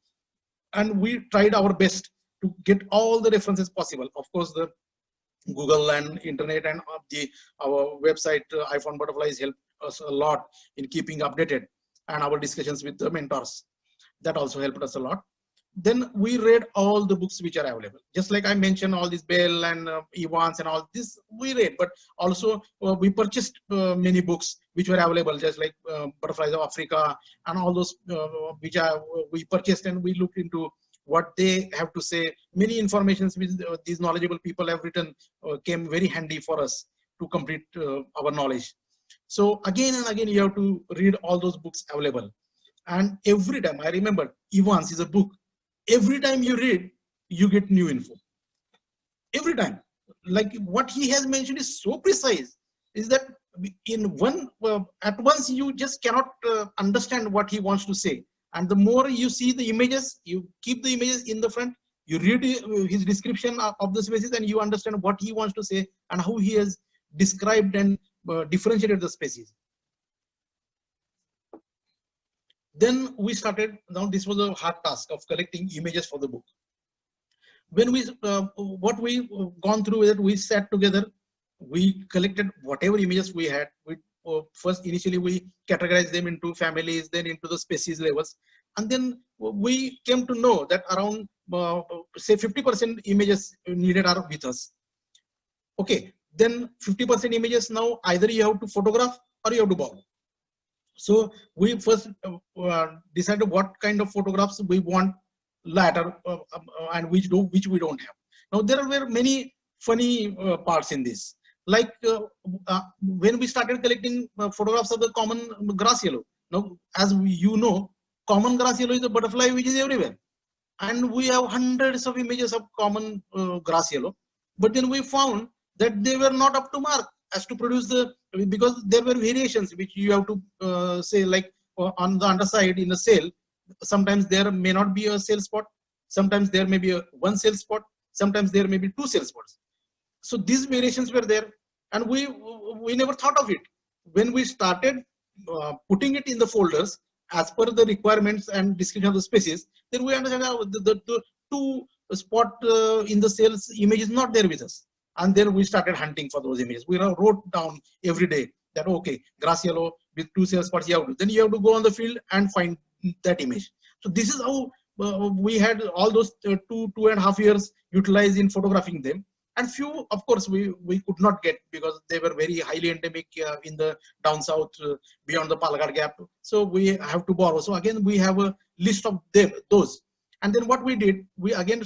and we tried our best to get all the references possible. Of course, the Google and internet and our website iPhone Butterflies helped us a lot in keeping updated, and our discussions with the mentors, that also helped us a lot. Then we read all the books which are available. Just like I mentioned, all these Bell and Evans and all this we read, but also we purchased many books which were available, just like Butterflies of Africa and all those which we purchased, and we looked into what they have to say. Many informations which these knowledgeable people have written came very handy for us to complete our knowledge. So again and again, you have to read all those books available. And every time, I remember Evans is a book. Every time you read, you get new info. Every time, like what he has mentioned is so precise, is that in one at once you just cannot understand what he wants to say. And the more you see the images, you keep the images in the front, you read his description of the species, and you understand what he wants to say and how he has described and differentiated the species. Then we started, now this was a hard task of collecting images for the book. When we, what we gone through it, we sat together, we collected whatever images we had. We first initially we categorized them into families, then into the species levels. And then we came to know that around say 50% images needed are with us. Okay, then 50% images now either you have to photograph or you have to borrow. So we first decided what kind of photographs we want latter, and which we don't have. Now there were many funny parts in this. Like when we started collecting photographs of the common grass yellow. Now, as you know, common grass yellow is a butterfly which is everywhere, and we have hundreds of images of common grass yellow. But then we found that they were not up to mark as to produce because there were variations which you have to say, like on the underside in the sail. Sometimes there may not be a sail spot. Sometimes there may be one sail spot. Sometimes there may be two sail spots. So these variations were there, and we never thought of it. When we started putting it in the folders as per the requirements and description of the species, then we understand the two spot in the sails image is not there with us. And then we started hunting for those images. We wrote down every day that, okay, grass yellow with two sail spots, then you have to go on the field and find that image. So this is how we had all those 2.5 years utilized in photographing them. And few, of course, we could not get because they were very highly endemic in the down south beyond the Palakkad Gap. So we have to borrow. So again, we have a list of them, those. And then what we did, we again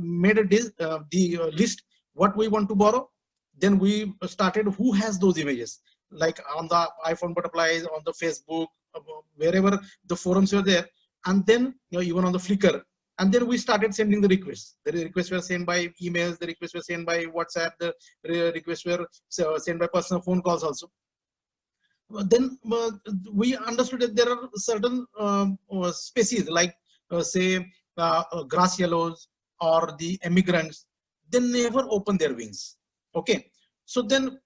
made the list what we want to borrow. Then we started who has those images, like on the iPhone butterflies, on the Facebook, wherever the forums were there, and then even on the Flickr. And then we started sending the requests. The requests were sent by emails, the requests were sent by WhatsApp, the requests were sent by personal phone calls also. Then we understood that there are certain species like say grass yellows or the emigrants, they never open their wings. Okay. So then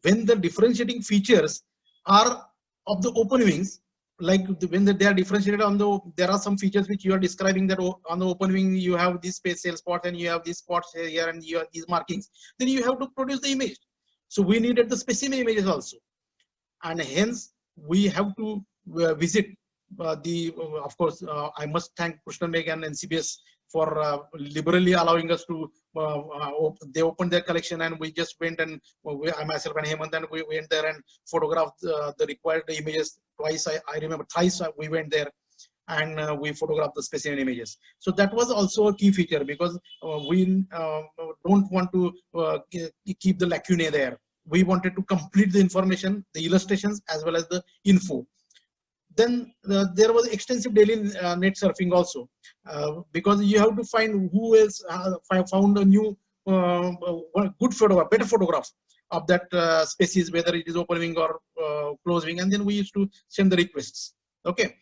when the differentiating features are of the open wings, like when they are differentiated on there are some features which you are describing that on the open wing you have these space sail spots and you have these spots here and you have these markings, then you have to produce the image. So we needed the specimen images also, and hence we have to visit of course I must thank Krishnan Meg and NCBS for liberally allowing us to they opened their collection, and we just went and I myself and Hemant, and we went there and photographed the required images twice. I remember thrice we went there, and we photographed the specimen images. So that was also a key feature, because we don't want to keep the lacunae there. We wanted to complete the information, the illustrations, as well as the info. Then there was extensive daily net surfing also, because you have to find who else found a new good photograph, better photograph of that species, whether it is open wing or closed wing, and then we used to send the requests. Okay.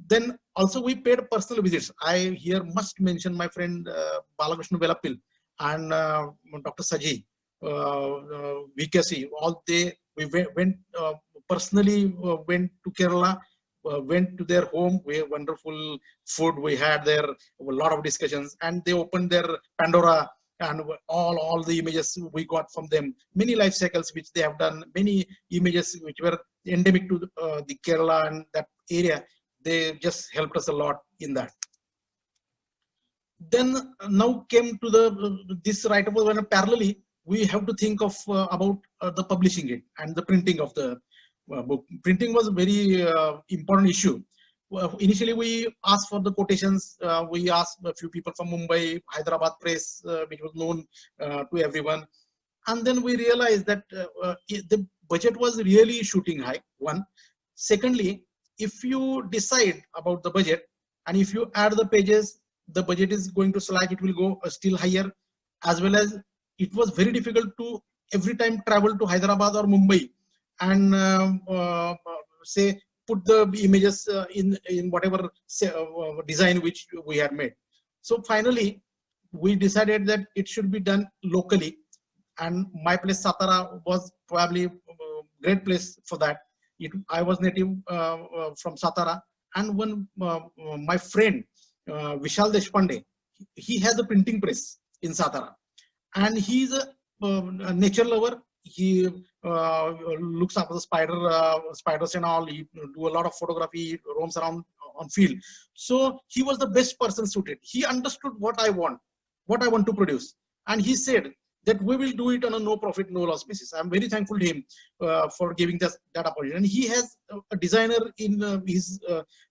Then also we paid personal visits. I here must mention my friend Balakrishna Velapil and Dr. Saji, VKC. All we went personally went to Kerala. Went to their home. We had wonderful food we had there, a lot of discussions, and they opened their Pandora, and all the images we got from them, many life cycles which they have done, many images which were endemic to the Kerala and that area. They just helped us a lot in that. Then now came to this write-up, when parallelly we have to think of about the publishing it and the printing of the book. Printing was a very important issue. Initially, we asked for the quotations. We asked a few people from Mumbai, Hyderabad press, which was known to everyone. And then we realized that the budget was really shooting high, one. Secondly, if you decide about the budget, and if you add the pages, the budget is going to slack, it will go still higher, as well as it was very difficult to every time travel to Hyderabad or Mumbai and say put the images in whatever design which we had made. So finally, we decided that it should be done locally, and my place Satara was probably a great place for that. I was native from Satara, and when my friend Vishal Deshpande, he has a printing press in Satara, and he's a nature lover. He looks after the spiders and all. He do a lot of photography, he roams around on field. So he was the best person suited. He understood what I want to produce, and he said that we will do it on a no profit, no loss basis. I'm very thankful to him for giving that opportunity. And he has a designer in his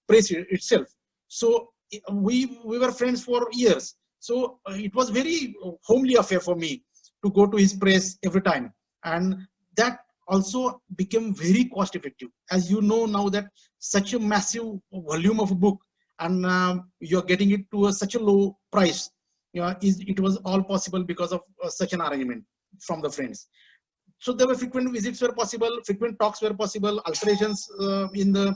press itself. So we were friends for years. So it was very homely affair for me to go to his place every time. And that also became very cost effective. As you know now that such a massive volume of a book, and you're getting it to such a low price, it was all possible because of such an arrangement from the friends. So there were frequent visits were possible, frequent talks were possible, alterations in the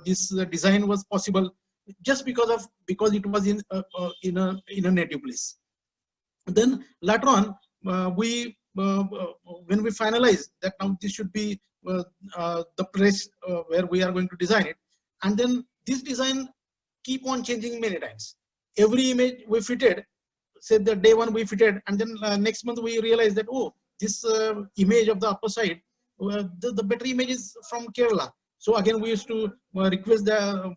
this design was possible, just because it was in a native place. Then later on, when we finalized that now this should be the place where we are going to design it, and then this design keep on changing many times. Every image we fitted, say the day one we fitted, and then next month we realized that, oh, this image of the upper side, the better image is from Kerala. So again we used to request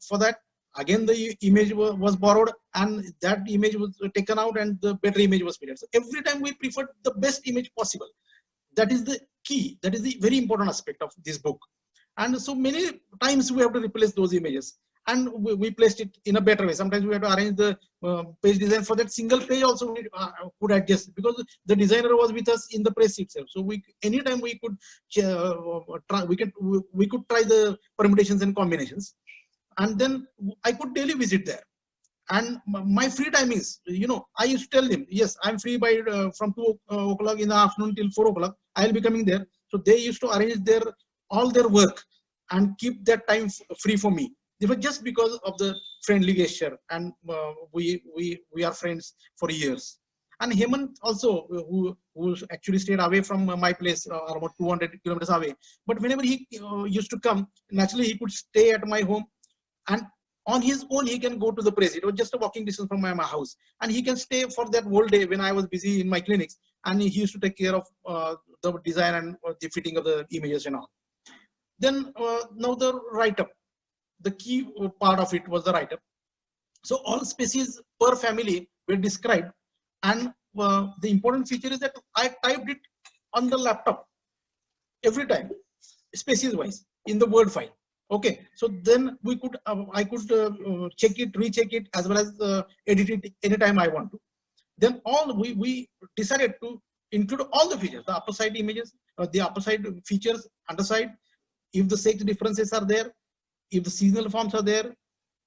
for that. Again the image was borrowed, and that image was taken out, and the better image was fitted. So every time we preferred the best image possible. That is the key. That is the very important aspect of this book. And so many times we have to replace those images, and we placed it in a better way. Sometimes we have to arrange the page design for that single page also. We could adjust because the designer was with us in the press itself. So anytime we could try, we could try the permutations and combinations, and then I could daily visit there. And my free timings, I used to tell them, yes, I'm free by from 2 o'clock in the afternoon till 4 o'clock. I'll be coming there. So they used to arrange all their work and keep that time free for me. They were just because of the friendly gesture, and we are friends for years. And Hemant also, who actually stayed away from my place, about 200 kilometers away. But whenever he used to come, naturally he could stay at my home, and on his own he can go to the place. It was just a walking distance from my house, and he can stay for that whole day when I was busy in my clinics, and he used to take care of the design and the fitting of the images and all. Then now the write-up. The key part of it was the write-up. So all species per family were described, and the important feature is that I typed it on the laptop every time, species wise, in the Word file. Okay, so then I could check it, recheck it, as well as edit it anytime I want to. Then we decided to include all the features, the upper side images, the upper side features, underside, if the sex differences are there, if the seasonal forms are there,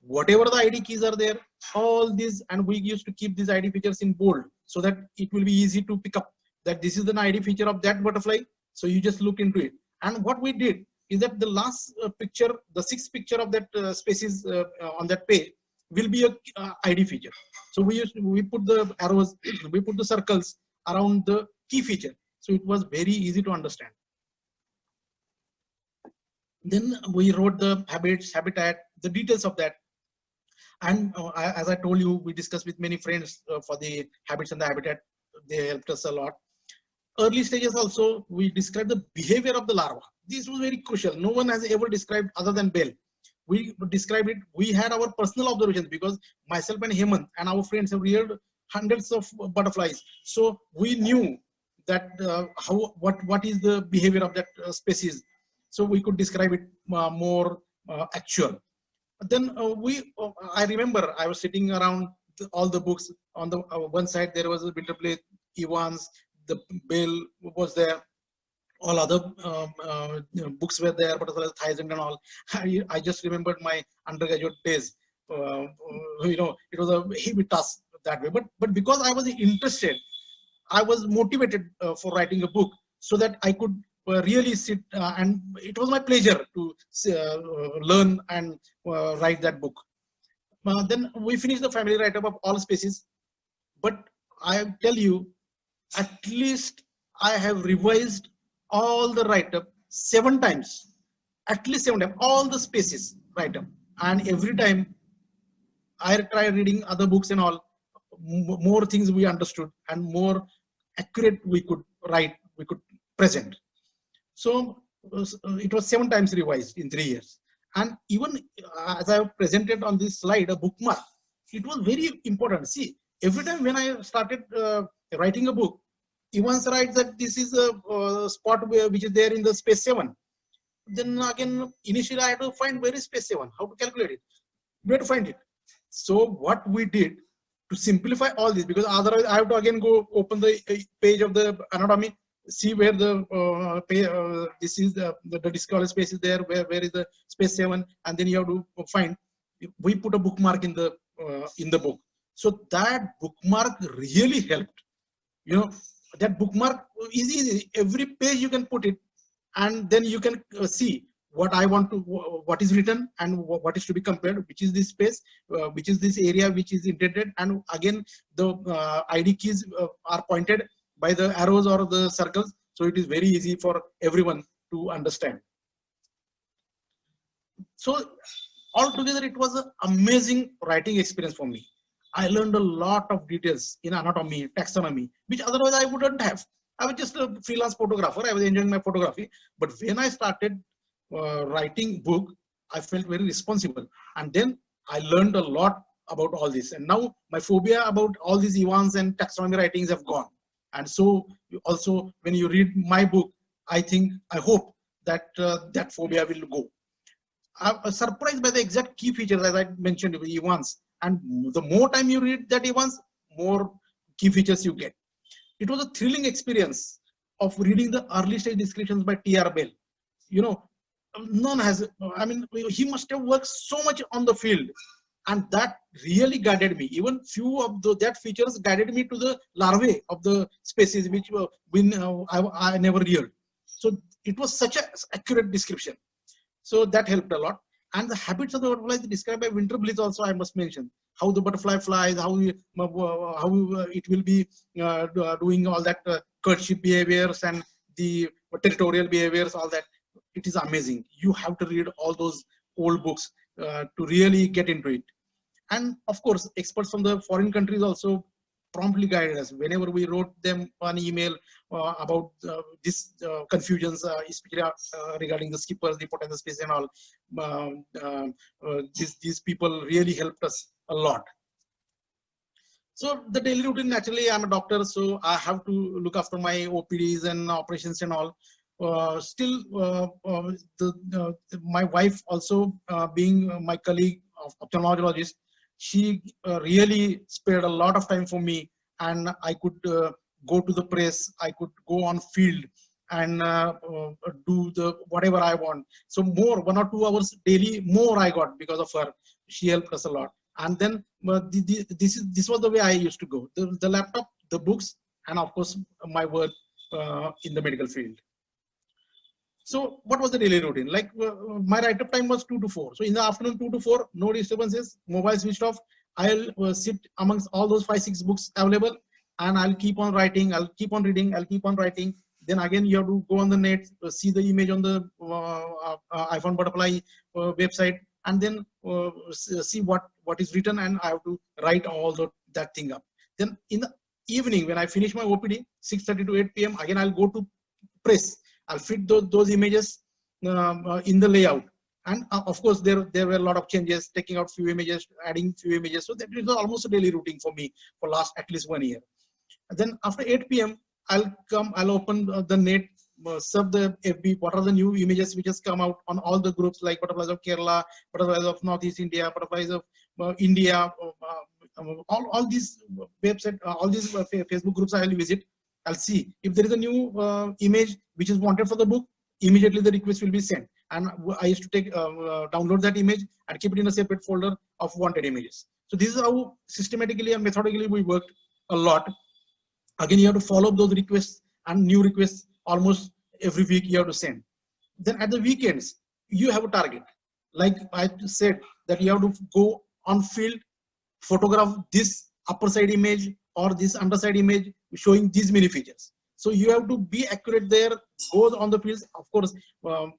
whatever the ID keys are there, all these, and we used to keep these ID features in bold so that it will be easy to pick up that this is an ID feature of that butterfly. So you just look into it. And what we did is that the last picture, the sixth picture of that species on that page will be a ID feature. So we put the arrows, we put the circles around the key feature. So it was very easy to understand. Then we wrote the habits, habitat, the details of that. And as I told you, we discussed with many friends for the habits and the habitat. They helped us a lot. Early stages also, we described the behavior of the larva. This was very crucial. No one has ever described other than Bell. We described it. We had our personal observations because myself and Hemant and our friends have reared hundreds of butterflies. So we knew that what is the behavior of that species. So we could describe it more actual. Then I remember I was sitting around all the books. On the one side there was a Buttterflies, Evans, the Bell was there. All other books were there, Butterflies, Thousand and all. I just remembered my undergraduate days. It was a heavy task that way. But because I was interested, I was motivated for writing a book so that I could really sit and it was my pleasure to learn and write that book. Then we finished the family write-up of all species. But I tell you, at least I have revised all the write-up 7 times, at least 7 times, all the species write-up. And every time I try reading other books and all, more things we understood and more accurate we could write, we could present. So it was 7 times revised in 3 years. And even as I have presented on this slide, a bookmark, it was very important. See, every time when I started writing a book, Evans writes that this is a spot which is there in the space 7. Then again, initially I had to find where is space 7, how to calculate it, where to find it. So what we did to simplify all this, because otherwise I have to again go open the page of the anatomy, see where the this is the discovery space is there, where is the space 7, and then you have to find. We put a bookmark in the book, so that bookmark really helped. You know, that bookmark is easy. Every page you can put it, and then you can see what I want to, what is written and what is to be compared, which is this space, which is this area which is intended, and again the ID keys are pointed by the arrows or the circles, so it is very easy for everyone to understand. So altogether, it was an amazing writing experience for me. I learned a lot of details in anatomy, taxonomy, which otherwise I wouldn't have. I was just a freelance photographer. I was enjoying my photography. But when I started writing book, I felt very responsible. And then I learned a lot about all this. And now my phobia about all these Evans and taxonomy writings have gone. And so also when you read my book, I hope that that phobia will go. I'm surprised by the exact key features, as I mentioned, Evans. And the more time you read that Evans, more key features you get. It was a thrilling experience of reading the early stage descriptions by T.R. Bell. You know, none has, I mean, he must have worked so much on the field, and that really guided me. Even few of that features guided me to the larvae of the species, which I never read. So it was such an accurate description. So that helped a lot. And the habits of the butterflies described by Winter Bliss also I must mention. How the butterfly flies, how it will be doing all that courtship behaviors and the territorial behaviors, all that. It is amazing. You have to read all those old books to really get into it. And of course, experts from the foreign countries also promptly guided us. Whenever we wrote them an email about this confusions, especially regarding the skippers, the potential space and all, these people really helped us a lot. So the daily routine, naturally, I'm a doctor, so I have to look after my OPDs and operations and all. My wife also being my colleague of ophthalmologist, she really spared a lot of time for me, and I could go to the press, I could go on field and do the whatever I want. So more 1 or 2 hours daily more I got because of her. She helped us a lot. And then this was the way I used to go: the laptop, the books, and of course my work in the medical field. So what was the daily routine? Like my write-up time was 2 to 4. So in the afternoon, 2 to 4, no disturbances, mobile switched off. I'll sit amongst all those 5-6 books available, and I'll keep on writing. I'll keep on reading. I'll keep on writing. Then again, you have to go on the net, see the image on the iPhone Butterfly website, and then see what is written, and I have to write all that thing up. Then in the evening, when I finish my OPD, 6:30 to 8 p.m., again I'll go to press. I'll fit those images in the layout, and of course there were a lot of changes, taking out few images, adding few images. So that is almost a daily routine for me for last at least 1 year. And then after 8 p.m. I'll open the net, surf the FB. What are the new images which has come out on all the groups, like Butterflies of Kerala, Butterflies of Northeast India, Butterflies of India, all these website, all these Facebook groups I will visit. I'll see if there is a new image which is wanted for the book. Immediately the request will be sent, and I used to take download that image and keep it in a separate folder of wanted images. So this is how systematically and methodically we worked a lot. Again, you have to follow up those requests, and new requests almost every week you have to send. Then at the weekends, you have a target. Like I said, that you have to go on field, photograph this upper side image or this underside image showing these many features. So you have to be accurate there, go on the fields. Of course,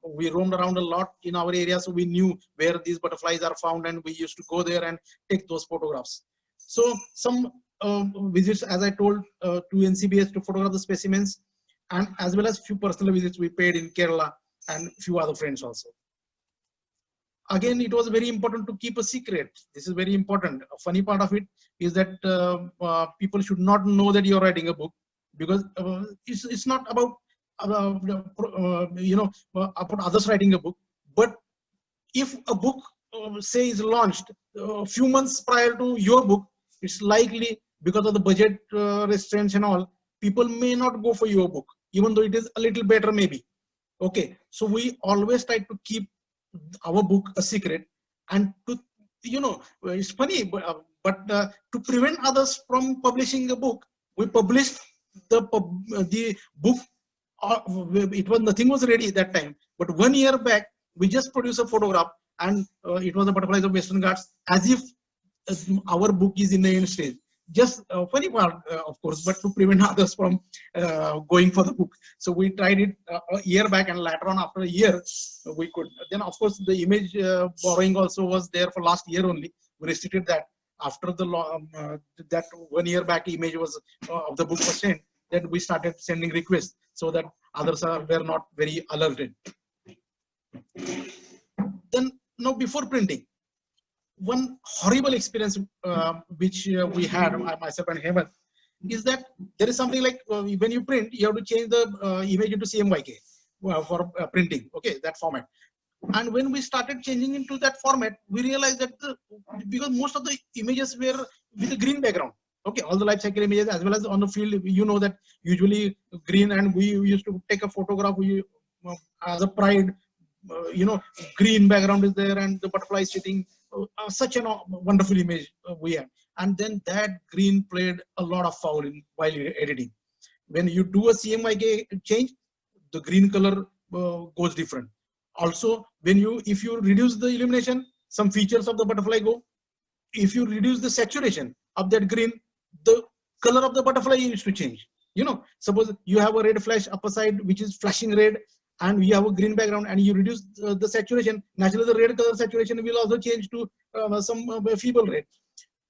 we roamed around a lot in our area, so we knew where these butterflies are found, and we used to go there and take those photographs. So some visits, as I told, to NCBS to photograph the specimens, and as well as few personal visits we paid in Kerala and few other friends also. Again, it was very important to keep a secret. This is very important. A funny part of it is that people should not know that you're writing a book, because it's not about about others writing a book. But if a book say is launched a few months prior to your book, it's likely because of the budget restraints and all, people may not go for your book, even though it is a little better maybe. Okay, so we always try to keep our book a secret, and to, you know, it's funny, but to prevent others from publishing a book, we published the book. It was, nothing was ready at that time, but 1 year back we just produced a photograph, and it was the Butterflies of Western Ghats, as if our book is in the end stage. Just funny part, of course, but to prevent others from going for the book. So we tried it a year back, and later on, after a year, we could. Then, of course, the image borrowing also was there for last year only. We restricted that. After the that 1 year back image was of the book was sent, then we started sending requests so that others were not very alerted. Then, now before printing, one horrible experience which we had, myself and Hemant, is that there is something like when you print, you have to change the image into CMYK for printing, okay, that format. And when we started changing into that format, we realized that because most of the images were with a green background, okay, all the life cycle images as well as on the field, you know that usually green, and we used to take a photograph as a pride, you know, green background is there and the butterfly sitting. Such a wonderful image we have, and then that green played a lot of foul while editing. When you do a CMYK change, the green color goes different. Also, if you reduce the illumination, some features of the butterfly go. If you reduce the saturation of that green, the color of the butterfly used to change. You know, suppose you have a red flash upper side which is flashing red, and we have a green background, and you reduce the saturation, naturally the red color saturation will also change to some feeble red.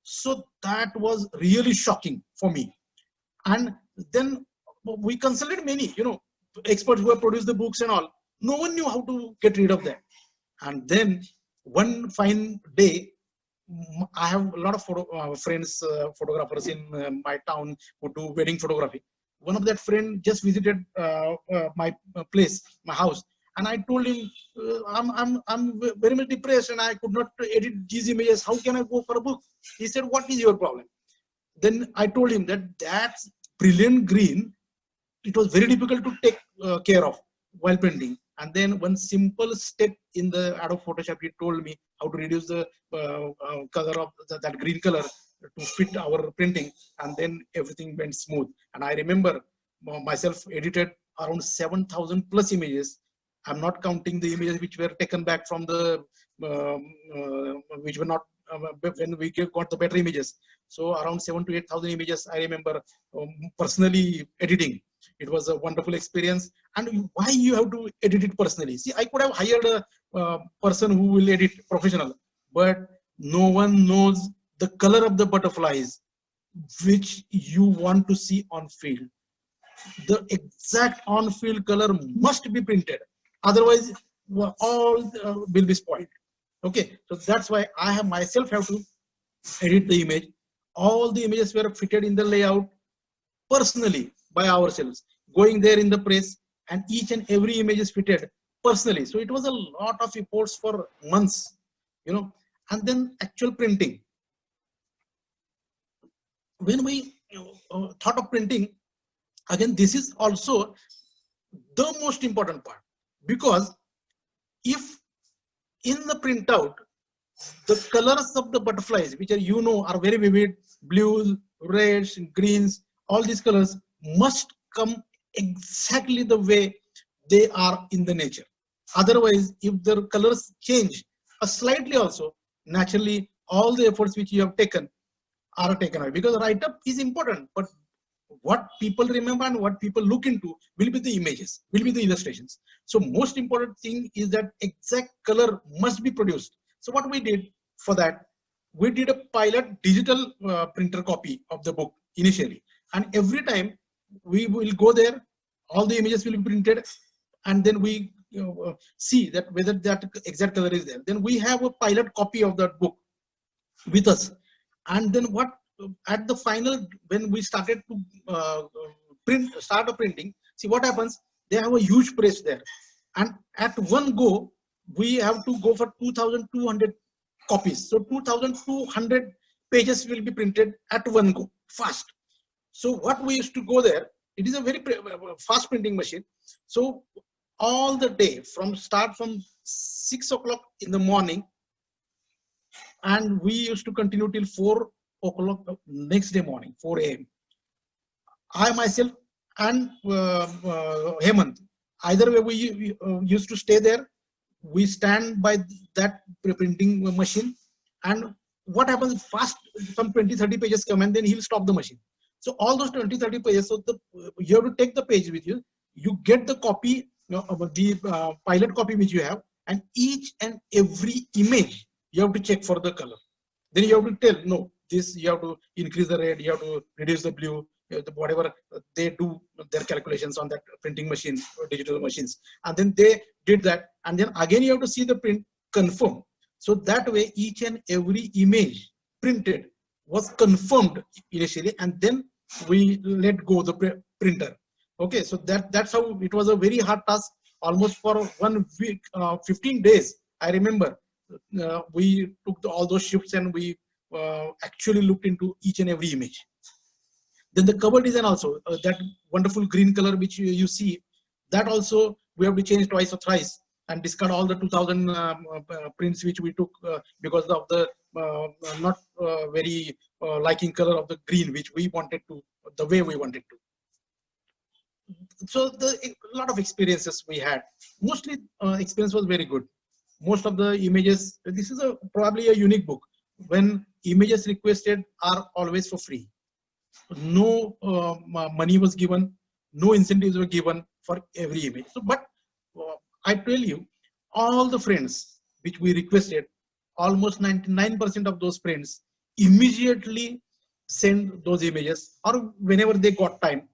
So that was really shocking for me. And then we consulted many, you know, experts who have produced the books and all. No one knew how to get rid of that. And then one fine day, I have a lot of friends, photographers in my town who do wedding photography. One of that friend just visited my place, my house, and I told him, I'm very much depressed and I could not edit these images. How can I go for a book? He said, what is your problem? Then I told him that's brilliant green. It was very difficult to take care of while printing. And then one simple step in the Adobe Photoshop, he told me how to reduce the color of that green color to fit our printing, and then everything went smooth. And I remember myself edited around 7,000 plus images. I'm not counting the images which were taken back from the which were not when we got the better images. So around 7,000 to 8,000 images I remember personally editing. It was a wonderful experience. And why you have to edit it personally? See, I could have hired a person who will edit professional, but no one knows the color of the butterflies which you want to see on field. The exact on field color must be printed, otherwise all will be spoiled. Okay, so that's why I have myself have to edit the image. All the images were fitted in the layout personally by ourselves, going there in the press, and each and every image is fitted personally. So it was a lot of efforts for months, you know. And then actual printing. When we thought of printing, again, this is also the most important part, because if in the printout, the colors of the butterflies, which are, you know, are very vivid, blues, reds, greens, all these colors must come exactly the way they are in the nature. Otherwise, if the colors change slightly also, naturally, all the efforts which you have taken are taken away. Because write-up is important, but what people remember and what people look into will be the images, will be the illustrations. So most important thing is that exact color must be produced. So what we did for that, we did a pilot digital printer copy of the book initially. And every time we will go there, all the images will be printed, and then we see that whether that exact color is there. Then we have a pilot copy of that book with us. And then what, at the final, when we started to start a printing, see what happens, they have a huge press there. And at one go, we have to go for 2,200 copies. So 2,200 pages will be printed at one go, fast. So what we used to go there, it is a very fast printing machine. So all the day, from 6 o'clock in the morning, and we used to continue till 4 o'clock next day morning, 4 a.m. I myself and Hemant, either way we used to stay there. We stand by that printing machine, and what happens fast, some 20-30 pages come and then he'll stop the machine. So all those 20-30 pages, so you have to take the page with you. You get the copy, the pilot copy which you have, and each and every image you have to check for the color. Then you have to tell, no, this you have to increase the red, you have to reduce the blue, whatever they do their calculations on that printing machine or digital machines. And then they did that. And then again, you have to see the print confirm. So that way, each and every image printed was confirmed initially, and then we let go the printer. Okay, so that's how it was a very hard task. Almost for 1 week, 15 days, I remember. We took all those shifts and we actually looked into each and every image. Then the cover design also, that wonderful green color which you see, that also we have to change twice or thrice and discard all the 2,000 prints which we took because of the not very liking color of the green which we wanted to, the way we wanted to. So a lot of experiences we had. Mostly experience was very good. Most of the images, this is probably a unique book. When images requested are always for free. No money was given, no incentives were given for every image. So, but I tell you, all the friends which we requested, almost 99% of those friends immediately send those images or whenever they got time.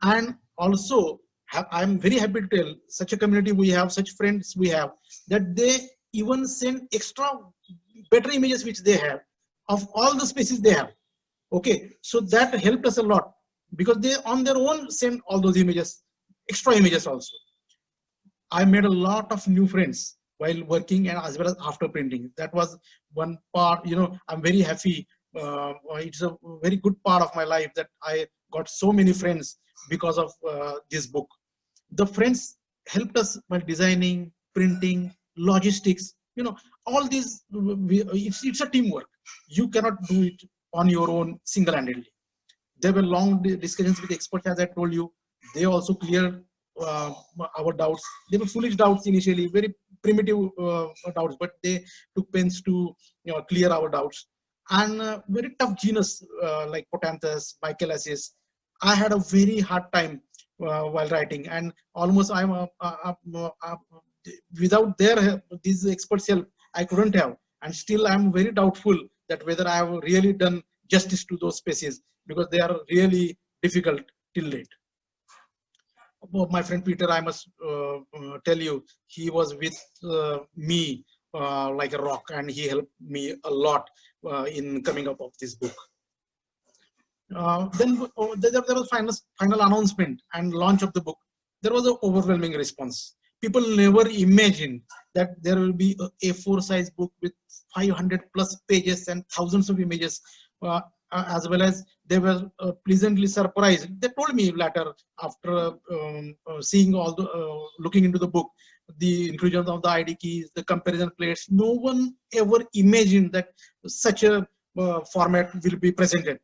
And also, I'm very happy to tell, such a community we have, such friends we have, that they even send extra better images which they have of all the species they have. Okay, so that helped us a lot because they on their own send all those images, extra images also. I made a lot of new friends while working and as well as after printing. That was one part, you know, I'm very happy. It's a very good part of my life that I got so many friends because of this book. The friends helped us by designing, printing, logistics, you know, all these, it's a teamwork. You cannot do it on your own single-handedly. There were long discussions with experts, as I told you. They also cleared our doubts. They were foolish doubts initially, very primitive doubts, but they took pains to clear our doubts. And very tough genus like Potanthus, Michaelasis, I had a very hard time while writing, and almost without their help, these experts' help, I couldn't have. And still, I'm very doubtful that whether I have really done justice to those species because they are really difficult till date. My friend Peter, I must tell you, he was with me like a rock, and he helped me a lot in coming up of this book. Then there was final announcement and launch of the book. There was an overwhelming response. People never imagined that there will be a A4 size book with 500 plus pages and thousands of images, as well as they were pleasantly surprised. They told me later after seeing all the, looking into the book, the inclusion of the ID keys, the comparison plates, no one ever imagined that such a format will be presented.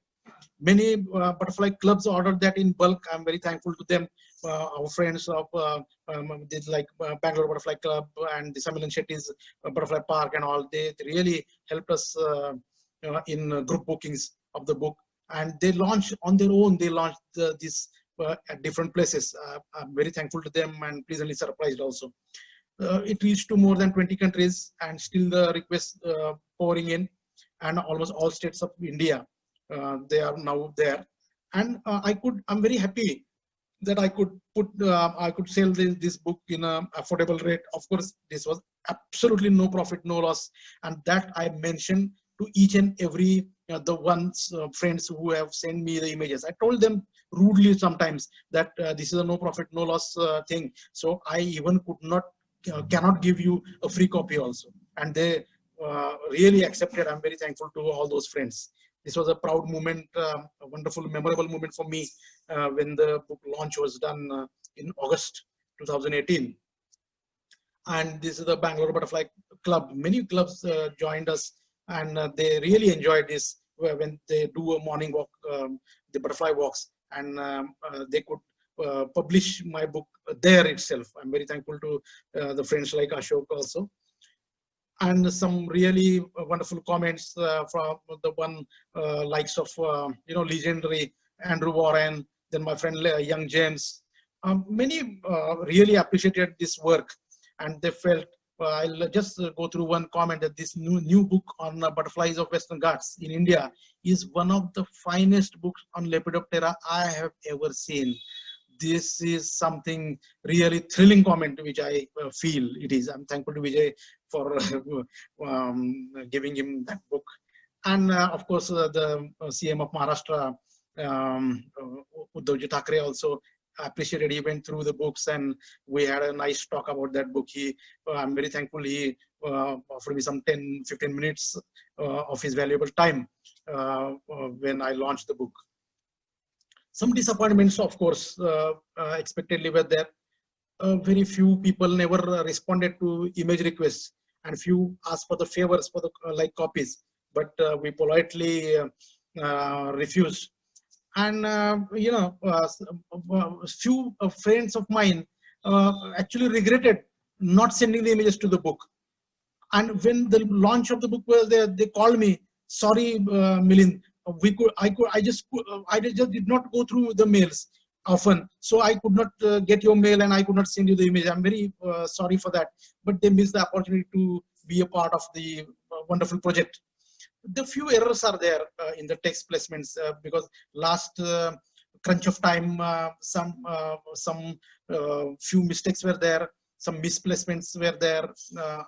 Many butterfly clubs ordered that in bulk. I'm very thankful to them. Our friends of like Bangalore Butterfly Club and the Samilan Shetty's Butterfly Park and all, they really helped us in group bookings of the book. And they launched on their own. They launched this at different places. I'm very thankful to them and pleasantly surprised also. It reached to more than 20 countries, and still the requests pouring in, and almost all states of India. They are now there, and I'm very happy that I could put, I could sell this book in an affordable rate. Of course, this was absolutely no profit, no loss, and that I mentioned to each and every the ones friends who have sent me the images. I told them rudely sometimes that this is a no profit, no loss thing. So I even could not, cannot give you a free copy also, and they really accepted. I'm very thankful to all those friends. This was a proud moment, a wonderful, memorable moment for me when the book launch was done in August 2018. And this is the Bangalore Butterfly Club. Many clubs joined us, and they really enjoyed this when they do a morning walk, the butterfly walks, and they could publish my book there itself. I'm very thankful to the friends like Ashok also. And some really wonderful comments from the one likes of legendary Andrew Warren, then my friend young James. Many really appreciated this work, and they felt I'll just go through one comment that this new book on Butterflies of Western Ghats in India is one of the finest books on Lepidoptera I have ever seen. This is something really thrilling comment, which I feel it is. I'm thankful to Vijay for giving him that book. And of course, the CM of Maharashtra, Uddhavji Thackeray, also appreciated. He went through the books and we had a nice talk about that book. I'm very thankful he offered me some 10-15 minutes of his valuable time when I launched the book. Some disappointments, of course, expectedly were there. Very few people never responded to image requests, and few asked for the favors for the like copies, but we politely refused. And few friends of mine actually regretted not sending the images to the book. And when the launch of the book was there, they called me, sorry, Milind, I just did not go through the mails often, so I could not get your mail and I could not send you the image. I'm very sorry for that, but they missed the opportunity to be a part of the wonderful project. The few errors are there in the text placements because last crunch of time, some few mistakes were there, some misplacements were there.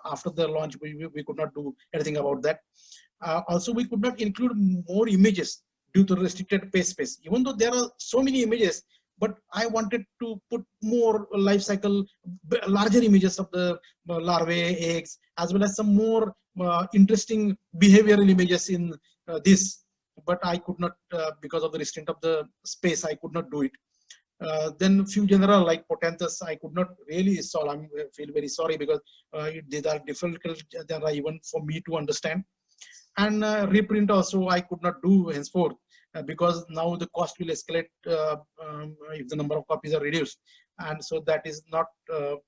After the launch, we could not do anything about that. Also, we could not include more images due to restricted page space, even though there are so many images, but I wanted to put more life cycle, larger images of the larvae, eggs, as well as some more interesting behavioral images in this, but I could not, because of the restraint of the space, I could not do it. Then few general like Potenthus, I could not really solve. I feel very sorry because these are difficult even for me to understand. And reprint also I could not do henceforth because now the cost will escalate if the number of copies are reduced, and so that is not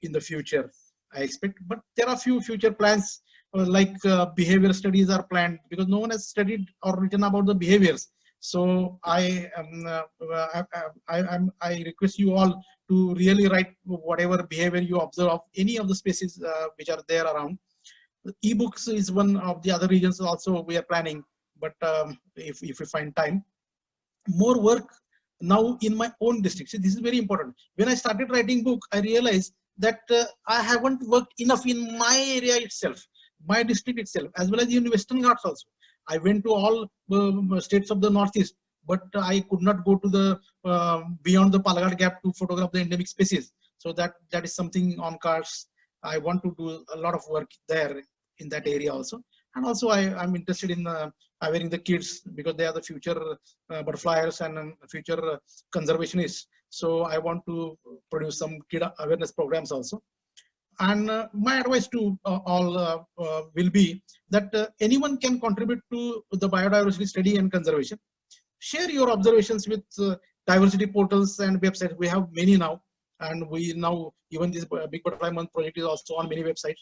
in the future, I expect. But there are few future plans like behavior studies are planned because no one has studied or written about the behaviors. So I request you all to really write whatever behavior you observe of any of the species which are there around. Ebooks is one of the other regions also we are planning, but if we find time. More work now in my own district. See, this is very important. When I started writing book, I realized that I haven't worked enough in my area itself, my district itself, as well as in Western Ghats also. I went to all states of the Northeast, but I could not go to the beyond the Palghat Gap to photograph the endemic species. So that is something on cards. I want to do a lot of work there in that area also. And also I'm interested in awareing the kids because they are the future butterfliers and future conservationists. So I want to produce some kid awareness programs also. And my advice to all will be that anyone can contribute to the biodiversity study and conservation. Share your observations with diversity portals and websites. We have many now, and we now even this Big Butterfly Month project is also on many websites.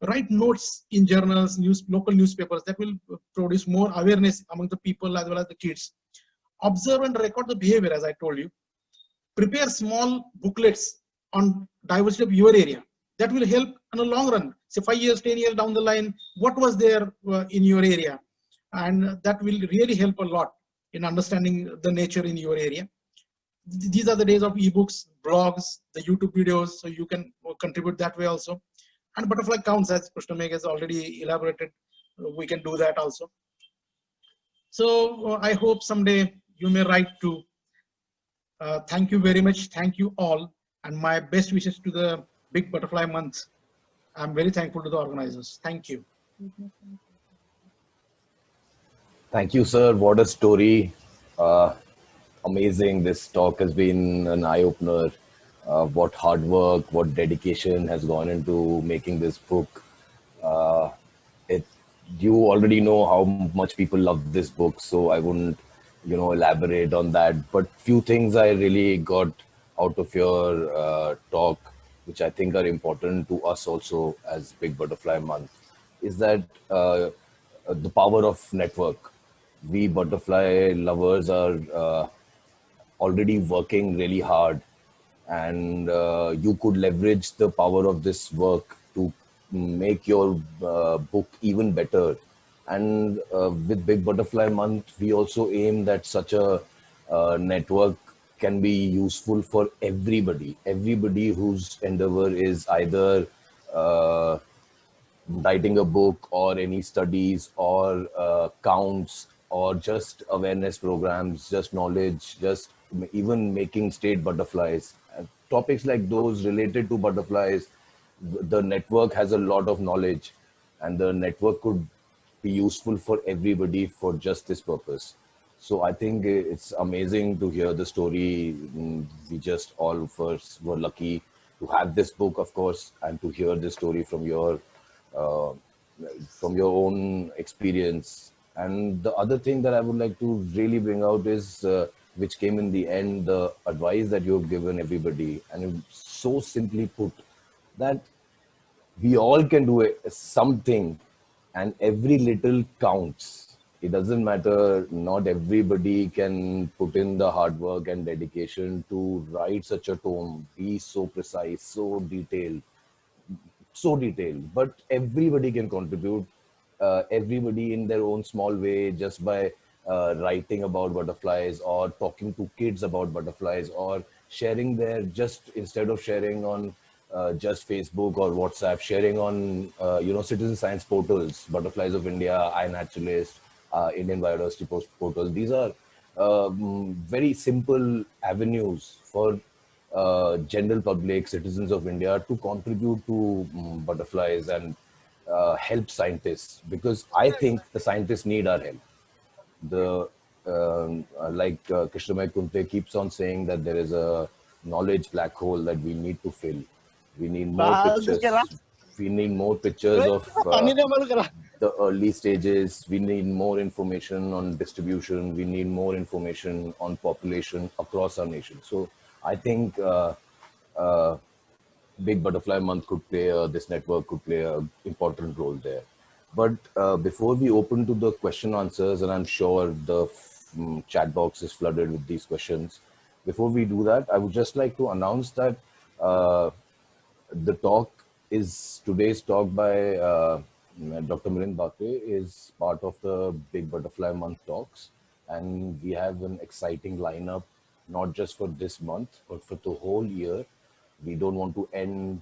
Write notes in journals, local newspapers that will produce more awareness among the people as well as the kids. Observe and record the behavior, as I told you. Prepare small booklets on diversity of your area. That will help in the long run. Say 5 years, 10 years down the line, what was there in your area? And that will really help a lot in understanding the nature in your area. These are the days of ebooks, blogs, the YouTube videos, so you can contribute that way also. And butterfly counts, as Krishna Meg has already elaborated, we can do that also. So I hope someday you may write too. Thank you very much. Thank you all. And my best wishes to the Big Butterfly Month. I'm very thankful to the organizers. Thank you. Thank you, sir. What a story. Uh, Amazing. This talk has been an eye opener. What hard work, what dedication has gone into making this book. Uh, it, you already know how much people love this book, so I wouldn't, elaborate on that. But few things I really got out of your talk, which I think are important to us also as Big Butterfly Month, is that the power of network. We butterfly lovers are already working really hard, and you could leverage the power of this work to make your book even better. And with Big Butterfly Month, we also aim that such a network can be useful for everybody whose endeavor is either uh, writing a book or any studies or counts or just awareness programs, just knowledge, just even making state butterflies. Topics like those related to butterflies, the network has a lot of knowledge, and the network could be useful for everybody for just this purpose. So I think it's amazing to hear the story. We just all of us were lucky to have this book, of course, and to hear this story uh, from your own experience. And the other thing that I would like to really bring out is, which came in the end, the advice that you've given everybody, and so simply put, that we all can do something, and every little counts. It doesn't matter, not everybody can put in the hard work and dedication to write such a tome, be so precise, so detailed, but everybody can contribute, everybody in their own small way, just by writing about butterflies or talking to kids about butterflies, or sharing their, just instead of sharing on just Facebook or WhatsApp, sharing on citizen science portals, Butterflies of India, iNaturalist, Indian Biodiversity portal. These are very simple avenues for general public, citizens of India, to contribute to butterflies and help scientists, because I think the scientists need our help. The like Krishnamay Kunte keeps on saying that there is a knowledge black hole that we need to fill. We need more pictures. We need more pictures of the early stages. We need more information on distribution. We need more information on population across our nation. So I think uh, Big Butterfly Month could play, this network could play an important role there. But before we open to the question answers, and I'm sure the chat box is flooded with these questions, before we do that, I would just like to announce that uh, the talk is today's talk by Dr. Milind Bhakare is part of the Big Butterfly Month talks, and we have an exciting lineup, not just for this month but for the whole year. We don't want to end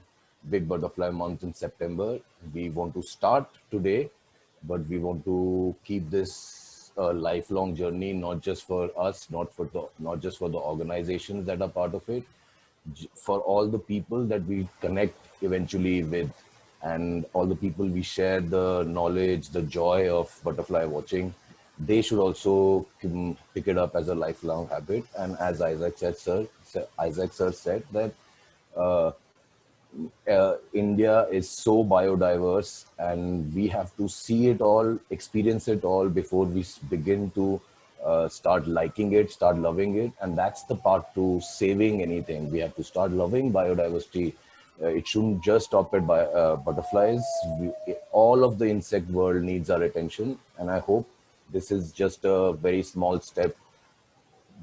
Big Butterfly Month in September. We want to start today, but we want to keep this a lifelong journey, not just for us, not just for the organizations that are part of it, for all the people that we connect eventually with, and all the people we share the knowledge, the joy of butterfly watching. They should also pick it up as a lifelong habit. And as Isaac sir said that uh, India is so biodiverse, and we have to see it all, experience it all before we begin to start liking it, start loving it. And that's the part to saving anything. We have to start loving biodiversity. It shouldn't just stop at butterflies. All of the insect world needs our attention. And I hope this is just a very small step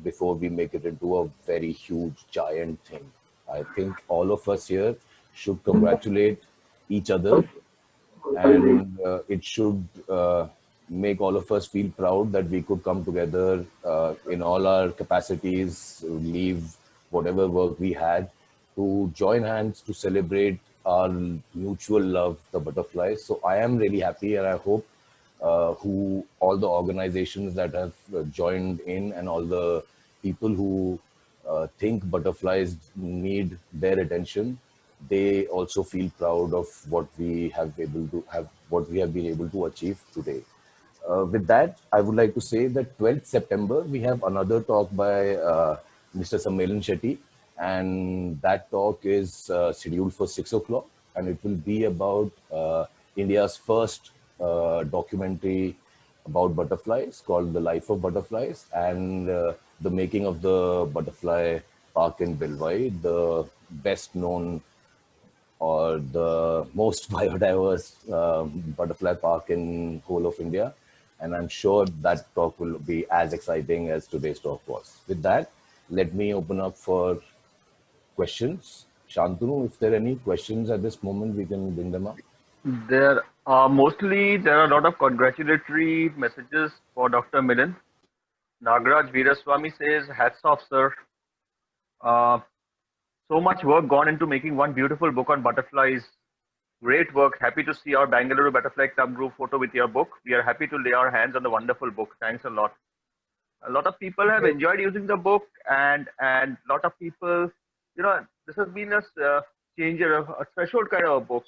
before we make it into a very huge, giant thing. I think all of us here should congratulate each other, and it should make all of us feel proud that we could come together in all our capacities, leave whatever work we had, to join hands to celebrate our mutual love, the butterflies. So I am really happy, and I hope who all the organizations that have joined in, and all the people who think butterflies need their attention, they also feel proud of what we have been able to achieve today. With that, I would like to say that 12th September, we have another talk by Mr. Sammelan Shetty, and that talk is scheduled for 6 o'clock, and it will be about India's first documentary about butterflies called The Life of Butterflies, and the making of the Butterfly Park in Bilwai, the best known or the most biodiverse butterfly park in whole of India. And I'm sure that talk will be as exciting as today's talk was. With that, let me open up for questions. Shantanu, if there are any questions at this moment, we can bring them up. There are a lot of congratulatory messages for Dr. Milind. Nagaraj Veeraswamy says, hats off, sir. So much work gone into making one beautiful book on butterflies. Great work. Happy to see our Bangalore Butterfly Club group photo with your book. We are happy to lay our hands on the wonderful book. Thanks a lot. A lot of people have enjoyed using the book, and a lot of people, this has been a changer, a threshold kind of a book.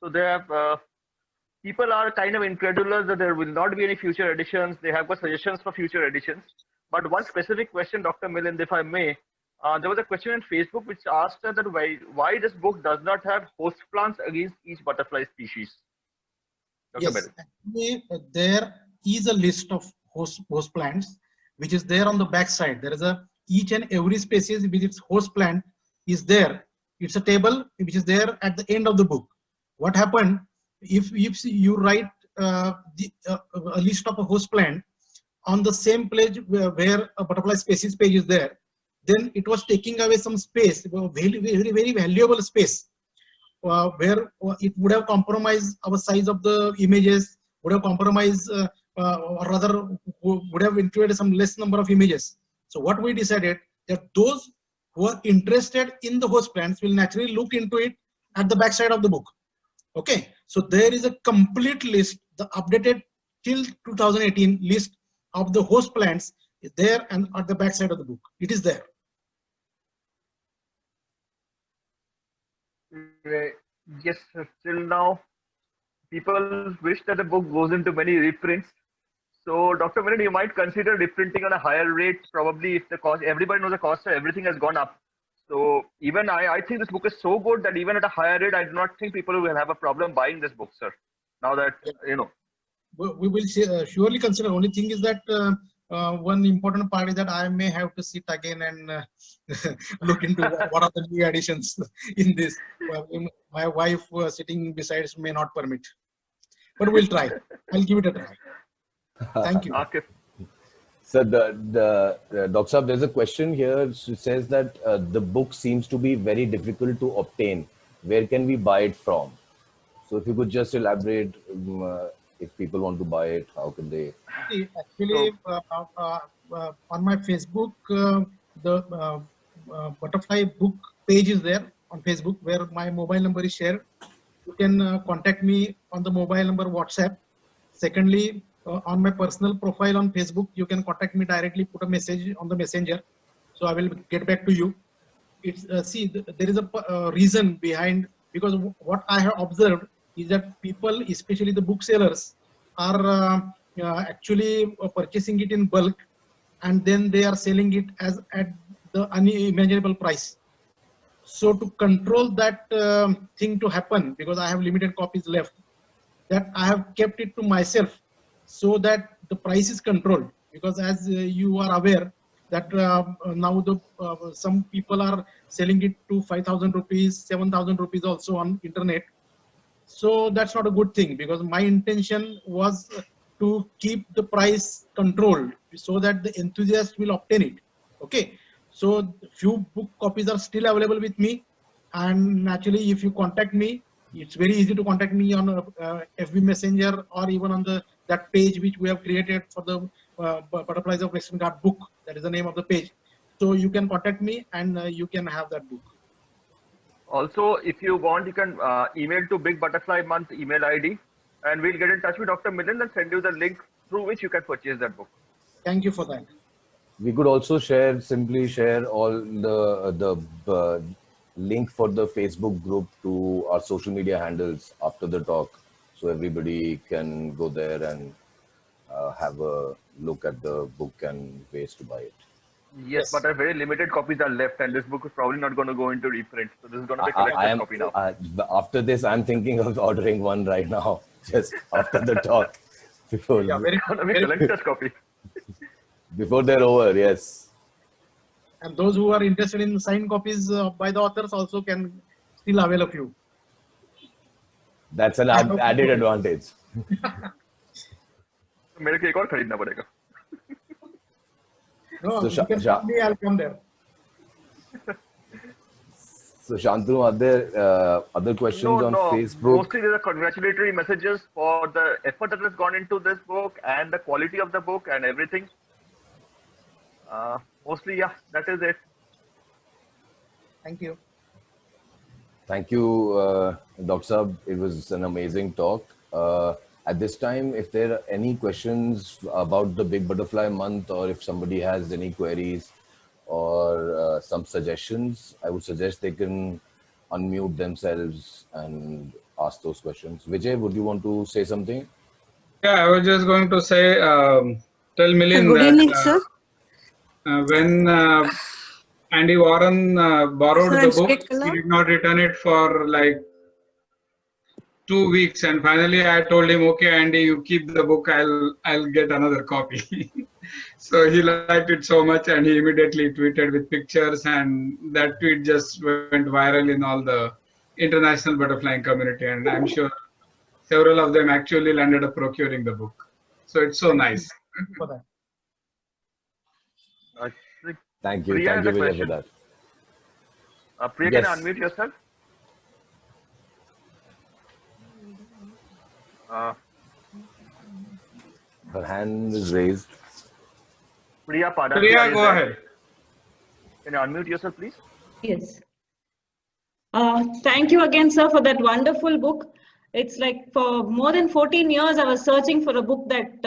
So they have, people are kind of incredulous that there will not be any future editions. They have got suggestions for future editions. But one specific question, Dr. Milind, if I may, there was a question on Facebook which asked that why this book does not have host plants against each butterfly species. Dr. Yes, actually, there is a list of host plants which is there on the back side. There is each and every species with its host plant is there. It's a table which is there at the end of the book. What happened if you write a list of a host plant on the same page where a butterfly species page is there, then it was taking away some space, very valuable space, where it would have compromised our size of the images, would have compromised, or rather would have included some less number of images. So what we decided that those who are interested in the host plants will naturally look into it at the back side of the book. Okay, so there is a complete list, the updated till 2018 list of the host plants is there, and at the back side of the book, it is there. Yes, till now, people wish that the book goes into many reprints. So, Dr. Milind, you might consider reprinting on a higher rate, probably if the cost, everybody knows the cost of everything has gone up. So, even I think this book is so good that even at a higher rate, I do not think people will have a problem buying this book, sir. Now that, We will surely consider. Only thing is that one important part is that I may have to sit again and look into what are the new additions in this. My wife sitting beside may not permit, but we'll try. I'll give it a try. Thank you. Okay. So Dr. Saab, there's a question here. It says that the book seems to be very difficult to obtain. Where can we buy it from? So if you could just elaborate, if people want to buy it, how can they? Actually, on my Facebook, the Butterfly book page is there on Facebook, where my mobile number is shared. You can contact me on the mobile number WhatsApp. Secondly, on my personal profile on Facebook, you can contact me directly, put a message on the messenger. So I will get back to you. It's see, there is a reason behind, because what I have observed is that people, especially the booksellers, are actually purchasing it in bulk, and then they are selling it as at the unimaginable price. So to control that thing to happen, because I have limited copies left, that I have kept it to myself, so that the price is controlled. Because as you are aware that now the some people are selling it to 5,000 rupees, 7,000 rupees also on internet. So that's not a good thing, because my intention was to keep the price controlled so that the enthusiast will obtain it. Okay, so few book copies are still available with me, and naturally if you contact me, it's very easy to contact me on FB Messenger, or even on that page which we have created for the Butterflies of Western Ghats book. That is the name of the page. So you can contact me and you can have that book. Also, if you want, you can email to Big Butterfly Month email ID, and we'll get in touch with Dr. Milind and send you the link through which you can purchase that book. Thank you for that. We could also simply share all the link for the Facebook group to our social media handles after the talk, so everybody can go there and have a look at the book and ways to buy it. Yes, but a very limited copies are left, and this book is probably not going to go into reprint. So this is going to be a collector's copy now. After this, I'm thinking of ordering one right now, just after the talk, before It's going to be a collector's copy. before they're over. Yes. And those who are interested in signed copies by the authors also can still avail a few. That's an added advantage. मेरे को एक और खरीदना पड़ेगा. No, So, you can tell me, I'll come there. So Shantanu, are there other questions on Facebook? Mostly there are congratulatory messages for the effort that has gone into this book and the quality of the book and everything. Mostly, yeah, that is it. Thank you. Thank you, Dr. Saab. It was an amazing talk. At this time, if there are any questions about the Big Butterfly Month, or if somebody has any queries or some suggestions, I would suggest they can unmute themselves and ask those questions. Vijay, would you want to say something? Yeah, I was just going to say, tell Milind Good that evening, sir. when Andy Warren borrowed Sir, the and book, straight color? he did not return it for like 2 weeks, and finally I told him, okay, Andy, you keep the book, I'll get another copy. So he liked it so much, and he immediately tweeted with pictures, and that tweet just went viral in all the international butterflying community, and I'm sure several of them actually landed up procuring the book. So it's so nice. For that. Thank you. Priya Thank you, has a Vijay, for question. that. Priya, Yes. can you unmute yourself? Her hand is raised. Priya Pada. Priya, go ahead. Can you unmute yourself, please? Yes. Thank you again, sir, for that wonderful book. It's like for more than 14 years, I was searching for a book that,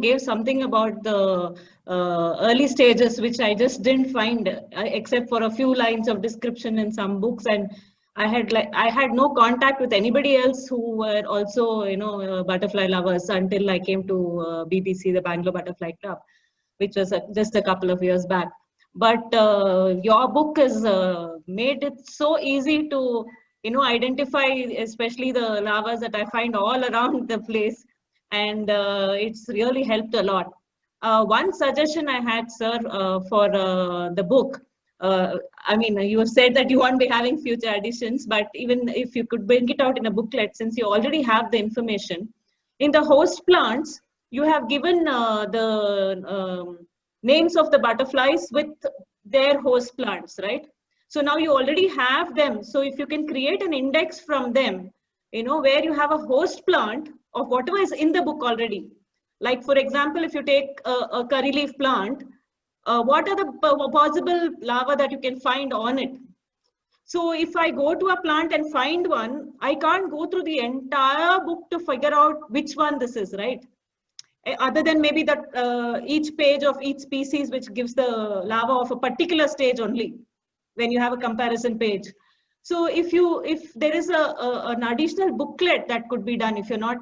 gave something about the early stages, which I just didn't find, except for a few lines of description in some books. And I had no contact with anybody else who were also, butterfly lovers until I came to BBC, the Bangalore Butterfly Club, which was just a couple of years back. But your book has made it so easy to, identify, especially the larvas that I find all around the place. And it's really helped a lot. One suggestion I had, sir, for the book, you have said that you won't be having future editions, but even if you could bring it out in a booklet, since you already have the information, in the host plants, you have given the names of the butterflies with their host plants, right? So now you already have them. So if you can create an index from them, where you have a host plant of whatever is in the book already. Like, for example, if you take a curry leaf plant, what are the possible larvae that you can find on it? So if I go to a plant and find one, I can't go through the entire book to figure out which one this is, right? Other than maybe that each page of each species, which gives the larva of a particular stage only, when you have a comparison page. So if there is an additional booklet that could be done, if you're not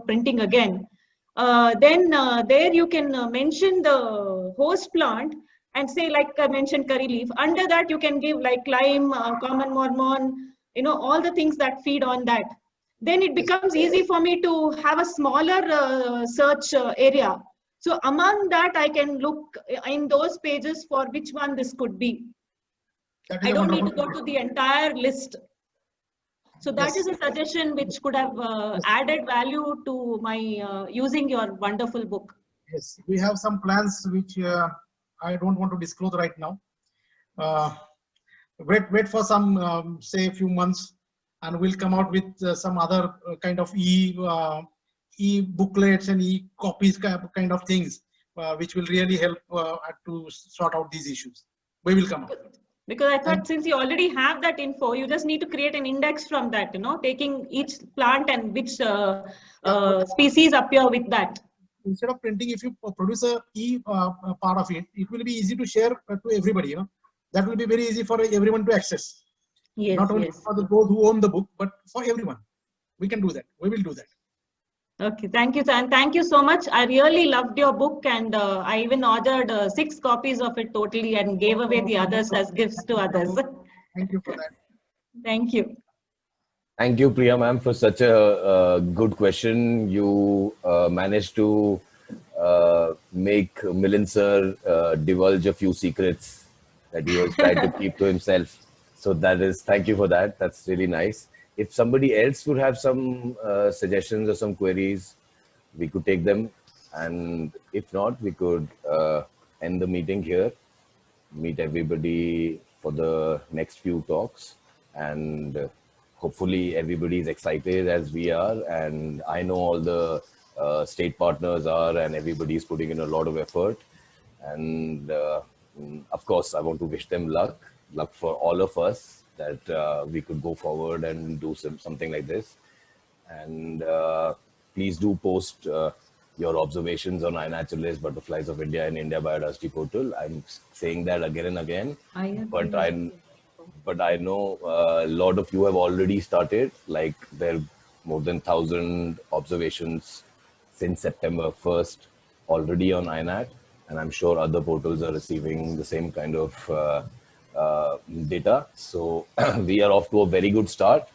printing again, then there you can mention the host plant and say, like I mentioned, curry leaf. Under that you can give like lime, common mormon, all the things that feed on that. Then it becomes easy for me to have a smaller search area. So among that, I can look in those pages for which one this could be. I don't need to go to the entire list. So that is a suggestion which could have added value to my using your wonderful book. Yes, we have some plans which I don't want to disclose right now. Wait for some, say, a few months, and we'll come out with some other kind of e-booklets and e-copies kind of things, which will really help to sort out these issues. We will come out. Because I thought since you already have that info, you just need to create an index from that, taking each plant and which species appear with that. Instead of printing, if you produce a part of it, it will be easy to share to everybody. That will be very easy for everyone to access. Yes, Not only yes. for those who own the book, but for everyone. We can do that. We will do that. Okay, thank you, sir. And thank you so much. I really loved your book, and I even ordered 6 copies of it totally and gave away the others as gifts to others. Thank you for that. Thank you. Thank you, Priya ma'am, for such a good question. You managed to make Milind sir divulge a few secrets that he was trying to keep to himself. So that is, thank you for that. That's really nice. If somebody else would have some suggestions or some queries, we could take them. And if not, we could end the meeting here, meet everybody for the next few talks. And hopefully everybody is excited as we are. And I know all the state partners are, and everybody is putting in a lot of effort. And of course, I want to wish them luck for all of us, that we could go forward and do something like this. And please do post your observations on iNaturalist, Butterflies of India, and India Biodiversity Portal. I'm saying that again and again, but I know a lot of you have already started. Like, there are more than 1,000 observations since September 1st already on iNat, and I'm sure other portals are receiving the same kind of data. So we are off to a very good start.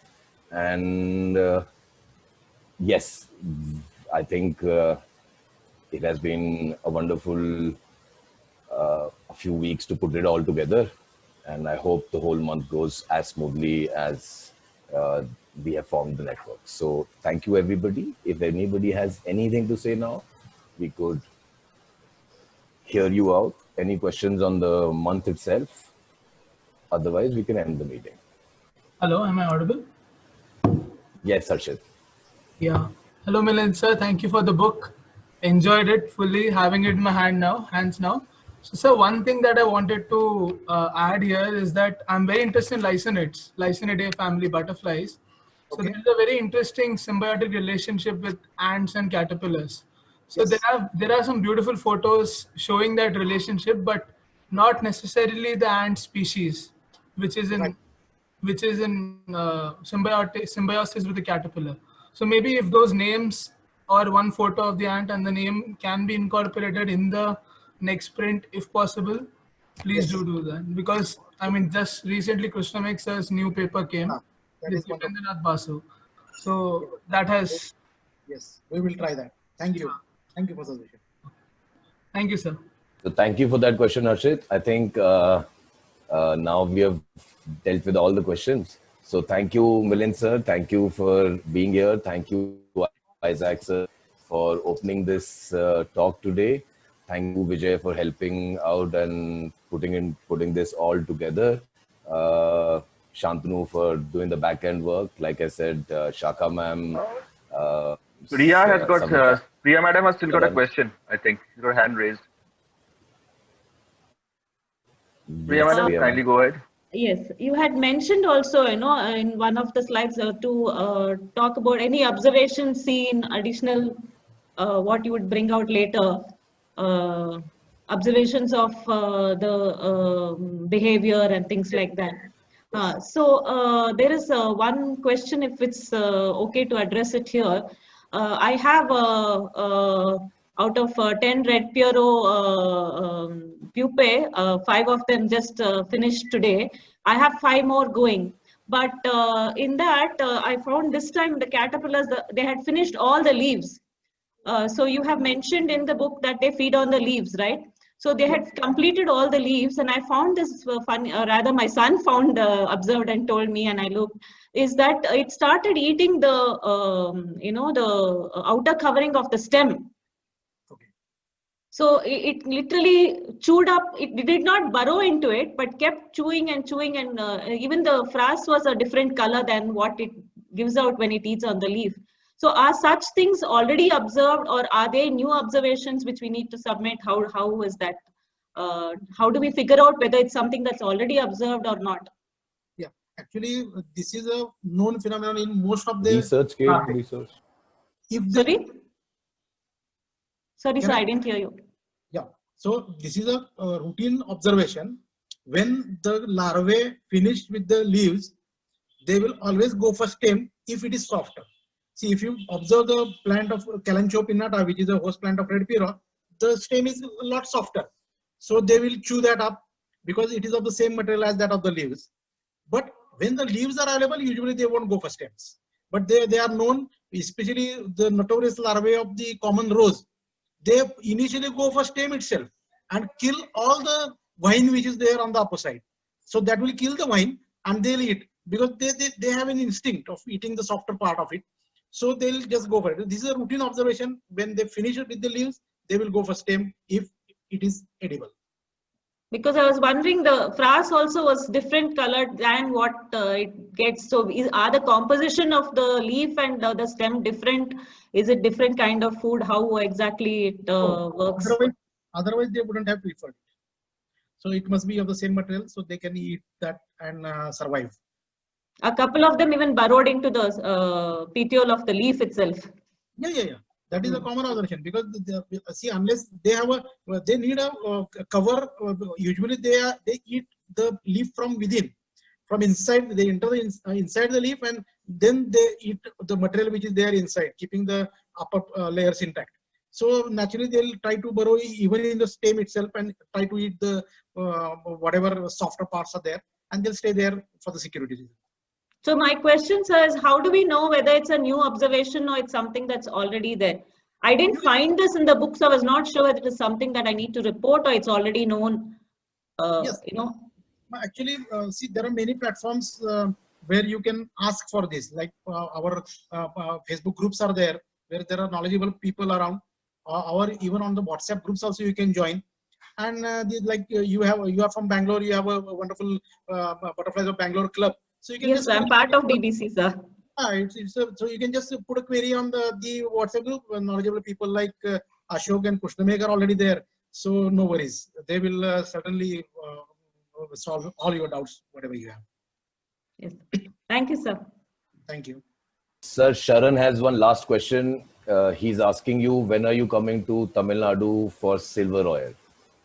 And yes, I think it has been a wonderful a few weeks to put it all together. And I hope the whole month goes as smoothly as we have formed the network. So thank you, everybody. If anybody has anything to say now, we could hear you out. Any questions on the month itself? Otherwise, we can end the meeting. Hello, am I audible? Yes, Harshit. Yeah. Hello, Milind sir. Thank you for the book. Enjoyed it fully, having it in my hands now. So, sir, one thing that I wanted to add here is that I'm very interested in Lycaenidae family butterflies. So Okay. there's a very interesting symbiotic relationship with ants and caterpillars. So Yes. there are some beautiful photos showing that relationship, but not necessarily the ant species, which is in Right. symbiosis with the caterpillar. So maybe if those names or one photo of the ant and the name can be incorporated in the next print, if possible, please Yes. do that. Because I mean, just recently Krishnamex's new paper came, That with is wonderful. Jitendranath Basu. So that has. Yes, we will try that. Thank you. Thank you for the suggestion. Thank you, sir. So thank you for that question, Harshit. I think now we have dealt with all the questions. So thank you, Milind sir. Thank you for being here. Thank you, Isaac sir, for opening this talk today. Thank you, Vijay, for helping out and putting this all together. Shantanu for doing the back end work. Like I said, Shaka ma'am. Priya has got Samita. Priya madam has still got a question. I think she's got her hand raised. Priya Yes, madam, Priya kindly ma'am. go ahead. Yes, you had mentioned also, in one of the slides to talk about any observations seen, additional what you would bring out later, observations of the behavior and things like that. So there is one question, if it's okay to address it here. I have out of 10 red Piero pupae, 5 of them just finished today. I have 5 more going. But in that, I found this time the caterpillars, they had finished all the leaves. So you have mentioned in the book that they feed on the leaves, right? So they had completed all the leaves, and I found this funny, rather my son found, observed and told me, and I looked, is that it started eating the, the outer covering of the stem. So it literally chewed up, it did not burrow into it, but kept chewing and chewing, and even the frass was a different color than what it gives out when it eats on the leaf. So are such things already observed, or are they new observations which we need to submit? How is that? How do we figure out whether it's something that's already observed or not? Yeah, actually, this is a known phenomenon in most of the Research, Kate, research. If Sorry? Sorry, Can sir, I- I didn't hear you. Yeah, so this is a routine observation. When the larvae finished with the leaves, they will always go for stem if it is softer. See, if you observe the plant of Kalanchoe pinnata, which is a host plant of red pirrot, the stem is a lot softer. So they will chew that up because it is of the same material as that of the leaves. But when the leaves are available, usually they won't go for stems. But they are known, especially the notorious larvae of the common rose. They initially go for stem itself and kill all the vine which is there on the upper side. So that will kill the vine and they'll eat because they have an instinct of eating the softer part of it. So they'll just go for it. This is a routine observation. When they finish it with the leaves, they will go for stem if it is edible. Because I was wondering, the frass also was different colored than what it gets. So are the composition of the leaf and the stem different? Is it different kind of food? How exactly it works? Otherwise, they wouldn't have preferred it. So it must be of the same material, so they can eat that and survive. A couple of them even burrowed into the petiole of the leaf itself. Yeah. That is a common observation because see, unless they have they need a cover. Usually they eat the leaf from within, from inside. They enter inside the leaf and then they eat the material which is there inside, keeping the upper layers intact. So naturally they'll try to burrow even in the stem itself and try to eat the whatever softer parts are there, and they'll stay there for the security reason. So my question, sir, is how do we know whether it's a new observation or it's something that's already there? I didn't find this in the book, so I was not sure whether it is something that I need to report or it's already known. Yes. Actually, see, there are many platforms where you can ask for this. Like our Facebook groups are there, where there are knowledgeable people around. Or even on the WhatsApp groups also you can join. And you are from Bangalore, you have a wonderful Butterflies of Bangalore club. So you can yes, I'm part of BBC, sir. So you can just put a query on the WhatsApp group. Knowledgeable people like Ashok and Kushnamekar are already there. So no worries. They will certainly solve all your doubts, whatever you have. Yes. Thank you, sir. Thank you. Sir, Sharan has one last question. He's asking you, when are you coming to Tamil Nadu for Silver Royal?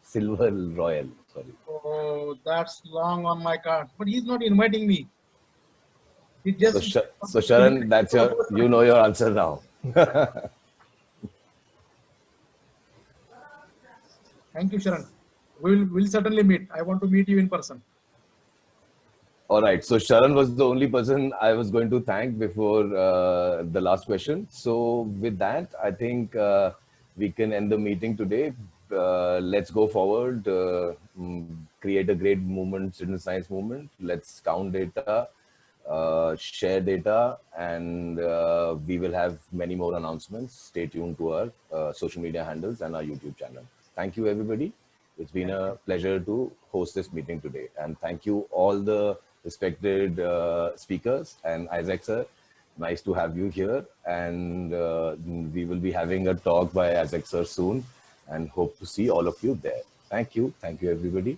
Silver Royal, sorry. Oh, that's long on my card. But he's not inviting me. He just so Sharan, that's you know your answer now. Thank you, Sharan. We'll certainly meet. I want to meet you in person. All right. So Sharan was the only person I was going to thank before the last question. So with that, I think we can end the meeting today. Let's go forward, create a great movement, citizen science movement. Let's count data, share data, and we will have many more announcements. Stay tuned to our social media handles and our YouTube channel. Thank you, everybody. It's been a pleasure to host this meeting today. And thank you all the respected speakers and Isaac sir. Nice to have you here. And we will be having a talk by Isaac sir soon and hope to see all of you there. Thank you. Thank you, everybody.